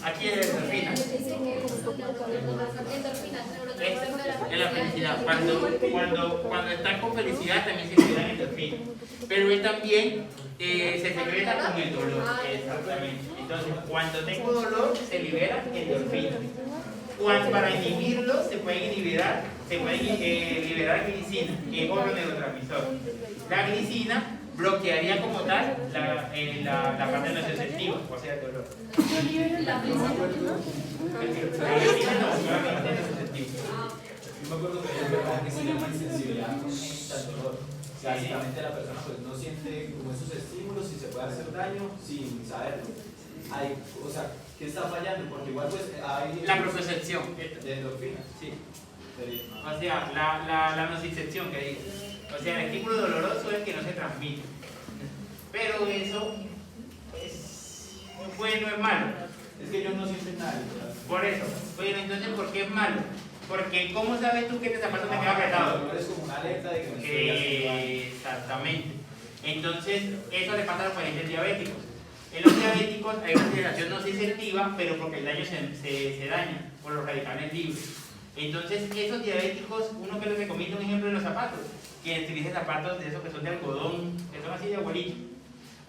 S1: Aquí es la endorfina. Es la felicidad. Cuando están con felicidad también se libera endorfina. Pero él también se secreta con el dolor. Exactamente. Entonces, cuando tengo dolor, se libera endorfina. Para inhibirlo, se puede liberar glicina, que es otro neurotransmisor. La glicina bloquearía como tal la parte nociceptiva, o sea, el dolor. La glicina no, solamente nociceptiva.
S4: Yo me acuerdo que hay una que se llama insensibilidad congénita al dolor. Básicamente la persona pues no siente como esos estímulos y se puede hacer daño sin saberlo. O sea, ¿qué está fallando? Porque igual pues hay...
S1: La propiocepción.
S4: De endorfina.
S1: Sí. O sea, la nocicepción que digo. O sea, el estímulo doloroso es que no se transmite. Pero eso es bueno, es malo.
S4: Es que ellos no sienten nada.
S1: Por eso. Bueno, entonces, ¿por qué es malo? Porque, ¿cómo sabes tú que este zapato te queda apretado?
S4: Es como una alerta de que me estoy haciendo.
S1: Exactamente. Entonces, eso le pasa a los pacientes diabéticos. En los diabéticos hay una alteración nociceptiva, pero porque el daño se daña por los radicales libres. Entonces, esos diabéticos, uno que les recomienda un ejemplo de los zapatos, que utilicen zapatos de esos que son de algodón, que son así de abuelito,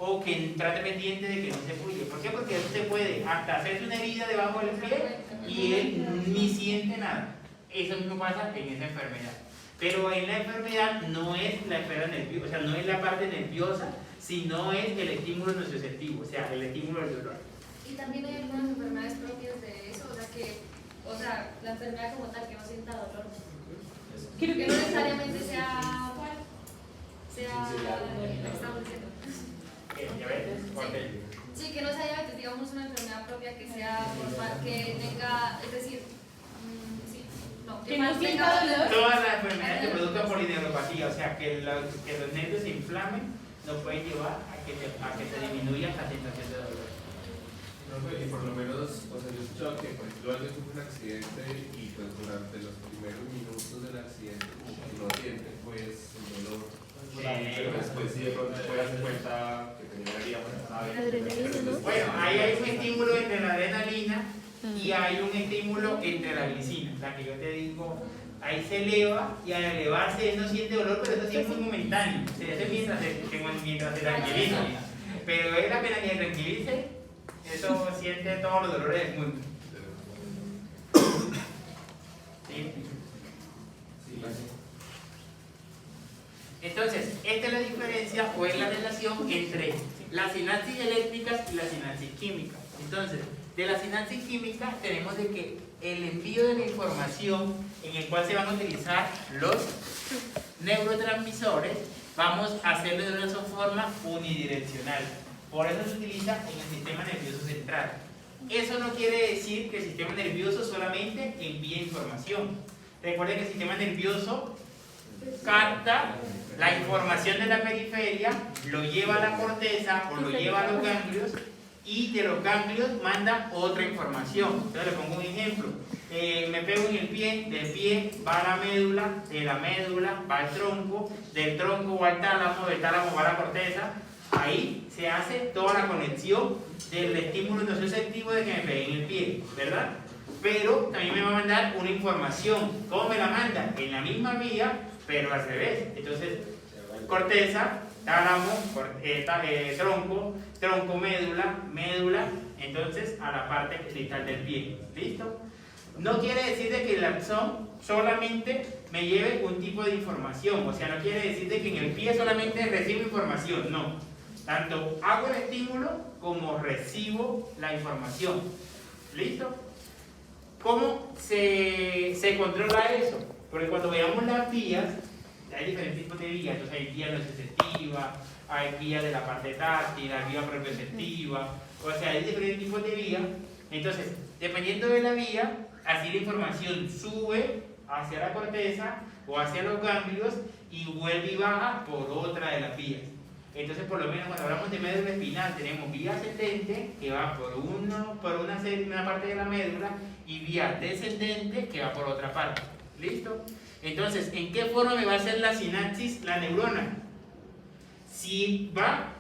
S1: o que trate pendiente de que no se puye. ¿Por qué? Porque él se puede hasta hacerse una herida debajo del pie y él ni siente nada. Eso mismo pasa en esa enfermedad. Pero en la enfermedad no es la esfera nerviosa, o sea, no es la parte nerviosa, sino es el estímulo nocioceptivo, o sea, el estímulo del dolor.
S15: Y también hay algunas enfermedades propias de eso, o sea, la enfermedad como tal, que no sienta dolor. Que no necesariamente sea estamos diciendo. Sí, que no sea diabetes, digamos una enfermedad propia que sea normal, que tenga, es decir,
S2: que no sienta dolor.
S1: Todas las enfermedades que produzcan polineuropatía, o sea, que los nervios se inflamen, nos pueden llevar a que se disminuya la sensación de dolor.
S9: Y por lo menos, o sea, yo he escuchado que, por ejemplo, alguien sufre un accidente y pues durante los primeros minutos del accidente como que no siente pues el dolor. Pero después sí de pronto se puede dar cuenta que tenía una herida más.
S1: Bueno, ahí hay un estímulo entre la adrenalina y hay un estímulo entre la glicina, la que yo te digo, ahí se eleva y al elevarse él no siente dolor, pero eso sí es muy momentáneo, se hace mientras se tranquiliza, pero él apenas que se tranquilice, eso siente todos los dolores del mundo. ¿Sí? Entonces, esta es la diferencia o es la relación entre las sinapsis eléctricas y las sinapsis químicas. Entonces, de la sinapsis química tenemos de que el envío de la información en el cual se van a utilizar los neurotransmisores, vamos a hacerlo de una forma unidireccional. Por eso se utiliza en el sistema nervioso central. Eso no quiere decir que el sistema nervioso solamente envía información. Recuerden que el sistema nervioso capta la información de la periferia, lo lleva a la corteza o lo lleva a los ganglios y de los ganglios manda otra información. Entonces le pongo un ejemplo. Me pego en el pie, del pie va a la médula, de la médula va al tronco, del tronco va al tálamo, del tálamo va a la corteza. Ahí se hace toda la conexión del estímulo nocioceptivo de que me pegué en el pie, ¿verdad? Pero también me va a mandar una información. ¿Cómo me la manda? En la misma vía, pero al revés. Entonces, corteza, tálamo, tronco, médula, entonces a la parte distal del pie. ¿Listo? No quiere decir de que el axón solamente me lleve un tipo de información, o sea, no quiere decir de que en el pie solamente recibo información, no. Tanto hago el estímulo como recibo la información. ¿Listo? ¿Cómo se controla eso? Porque cuando veamos las vías, hay diferentes tipos de vías. Entonces hay vía nocioceptiva, hay vía de la parte táctil, hay vía propioceptiva, o sea, hay diferentes tipos de vías. Entonces, dependiendo de la vía, así la información sube hacia la corteza o hacia los ganglios y vuelve y baja por otra de las vías. Entonces, por lo menos cuando hablamos de médula espinal, tenemos vía ascendente que va por una parte de la médula y vía descendente que va por otra parte. ¿Listo? Entonces, ¿en qué forma me va a hacer la sinapsis la neurona? Si va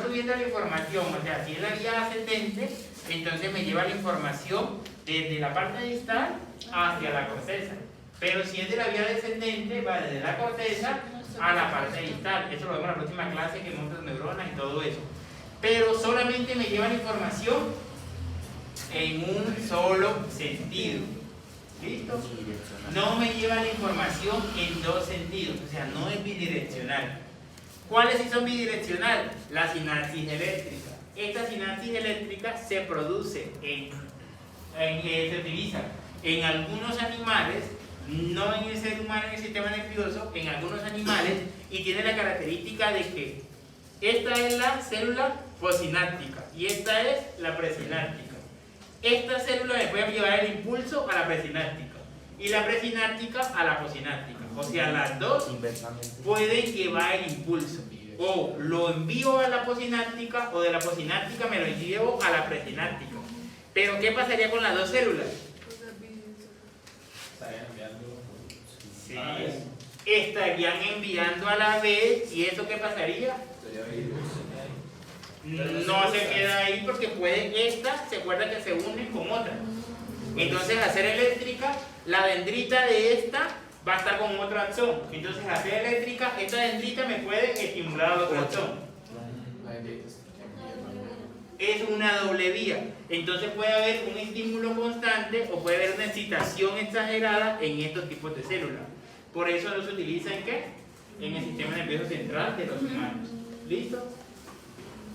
S1: subiendo la información, o sea, si es la vía ascendente, entonces me lleva la información desde la parte distal hacia la corteza. Pero si es de la vía descendente, va desde la corteza a la parte distal. Eso lo vemos en la próxima clase, que monta neuronas y todo eso. Pero solamente me lleva la información en un solo sentido. ¿Listo? No me lleva la información en dos sentidos, o sea, no es bidireccional. ¿Cuáles sí son bidireccional? La sinapsis eléctrica. Esta sinapsis eléctrica se produce se utiliza en algunos animales, no en el ser humano, en el sistema nervioso, en algunos animales, y tiene la característica de que esta es la célula posináptica y esta es la presináptica. Esta célula me puede llevar el impulso a la presináptica y la presináptica a la posináptica. O sea, las dos pueden llevar el impulso. O lo envío a la posináptica o de la posináptica me lo llevo a la presináptica. Pero ¿qué pasaría con las dos células? Sí, estarían enviando a la vez. ¿Y eso qué pasaría? No se queda ahí porque se acuerda que se unen con otra. Entonces, al ser eléctrica, la dendrita de esta va a estar con otro axón. Entonces, al ser eléctrica, esta dendrita me puede estimular a otro axón. Es una doble vía. Entonces puede haber un estímulo constante o puede haber una excitación exagerada en estos tipos de células. Por eso no se utiliza en ¿qué? En el sistema nervioso central de los humanos. ¿Listo?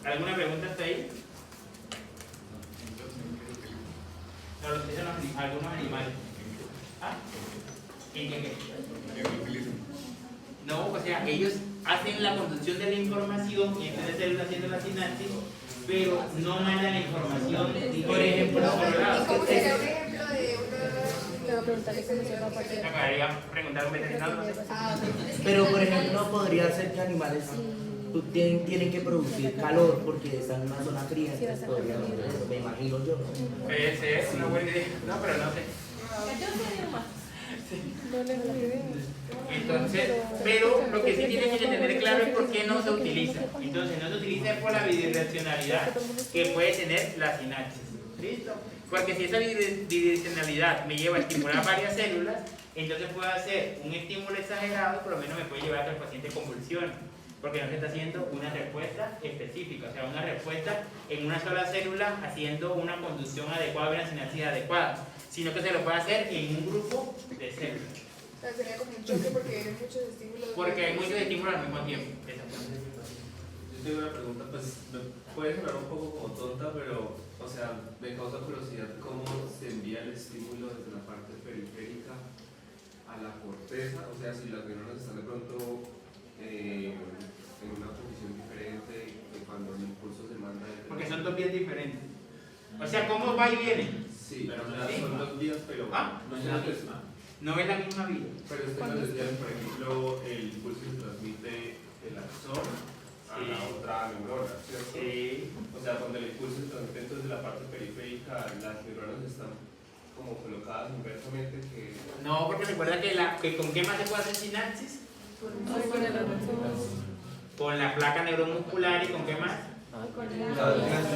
S1: ¿Alguna pregunta hasta ahí? No lo utilizan algunos animales. ¿Ah? ¿En qué? No, o sea, ellos hacen la conducción de la información y entonces células haciendo la sinapsis, pero no mandan la información, por ejemplo,
S8: ¿Y cómo sería un ejemplo de
S1: Acabaría preguntar a un veterinario, no sé.
S3: Pero por ejemplo, podría ser que animales tienen que producir calor porque están en una zona fría, entonces podría ser eso, me imagino yo.
S1: Puede ser una buena idea, no, pero no sé. Entonces, pero lo que sí tienen que tener claro es por qué no se utiliza. Entonces, no se utiliza por la bidireccionalidad que puede tener la sinapsis. ¿Listo? Porque si esa bidireccionalidad me lleva a estimular varias células, entonces puedo hacer un estímulo exagerado, por lo menos me puede llevar a que el paciente convulsione, porque no se está haciendo una respuesta específica, o sea, una respuesta en una sola célula haciendo una conducción adecuada, una sinapsis adecuada, sino que se lo puede hacer en un grupo de células.
S8: O sea, sería como un choque porque hay muchos estímulos.
S1: Porque hay muchos estímulos al mismo tiempo.
S9: Yo tengo una pregunta, pues me puede sonar un poco como tonta, pero, o sea, me causa curiosidad cómo se envía el estímulo desde la parte periférica a la corteza, o sea, si las neuronas están de pronto en una posición diferente de cuando el impulso se manda.
S1: Porque son dos vías diferentes. O sea, ¿cómo va y viene?
S9: Sí, pero son dos vías, pero no es la misma.
S1: No es la misma vía.
S9: Pero es que nos decían, por ejemplo, el impulso se transmite del axón a la otra neurona, ¿cierto?
S1: Sí.
S9: O sea, cuando el impulso se transmite entonces de la parte periférica, las neuronas están como colocadas inversamente que...
S1: No, porque recuerda que ¿con qué más se puede hacer sinapsis? Con la placa neuromuscular y ¿con qué más?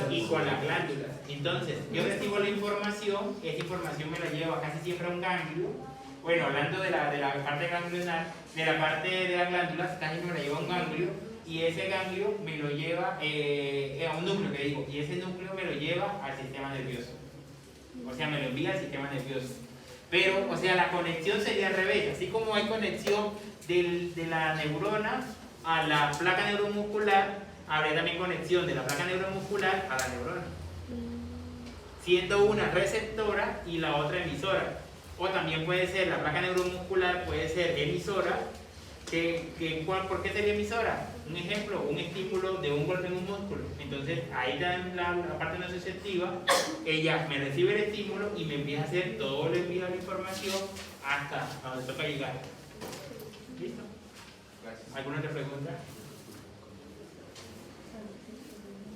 S1: Y con las glándulas. Entonces, yo recibo la información, esa información me la lleva casi siempre a un ganglio. Bueno, hablando de la parte ganglionar, de la parte de las glándulas, casi me la lleva a un ganglio, y ese ganglio me lo lleva a un núcleo, que digo, y ese núcleo me lo lleva al sistema nervioso. O sea, me lo envía al sistema nervioso. Pero, o sea, la conexión sería al revés. Así como hay conexión de la neurona a la placa neuromuscular, habría también conexión de la placa neuromuscular a la neurona, siendo una receptora y la otra emisora. O también puede ser, la placa neuromuscular puede ser emisora. ¿Por qué sería emisora? Un ejemplo, un estímulo de un golpe en un músculo. Entonces ahí está la parte nociceptiva, ella me recibe el estímulo y me empieza a hacer todo el envío de la información hasta donde toca llegar. ¿Listo? Gracias. ¿Alguna otra pregunta?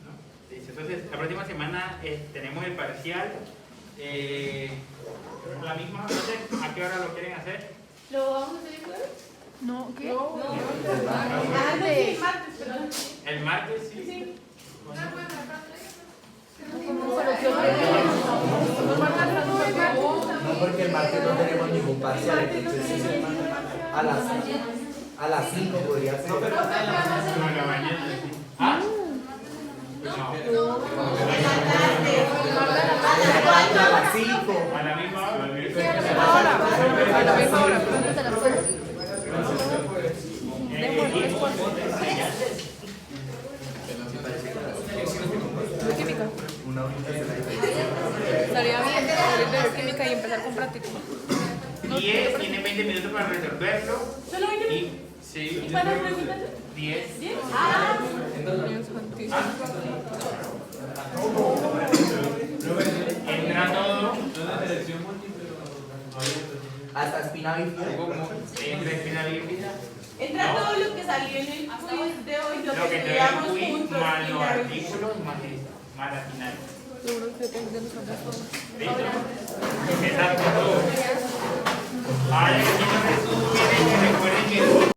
S1: ¿No? Listo. Entonces la próxima semana tenemos el parcial. La misma, no sé a qué hora lo quieren hacer.
S2: ¿Lo vamos a hacer el jueves?
S12: No, ¿qué?
S2: No.
S12: Martes.
S1: El martes, sí.
S2: Sí.
S3: No, porque el martes no tenemos ningún parcial, entonces a las 5 podría ser.
S1: No, pero a la mañana. ¿Ah? No.
S3: A las 5.
S1: A la misma hora.
S12: A la misma hora. Química.
S3: Una horita se la diferencia.
S12: Estaría bien salir de química y empezar con práctica.
S1: 10, tienen 20 minutos para resolverlo.
S2: ¿Solo 20 minutos?
S1: Sí.
S2: ¿Y para preguntas?
S1: 10.
S2: Ah.
S1: Entra todo.
S3: Hasta espina bífida.
S1: Entra espina bífida.
S2: Entra todo lo que salió en el quiz de hoy, lo que
S1: te
S2: estudiamos
S1: da el quiz,
S2: juntos.
S1: más los artículos, más la final. ¿Listo? Exacto todo. Ahora que resumen, recuerden que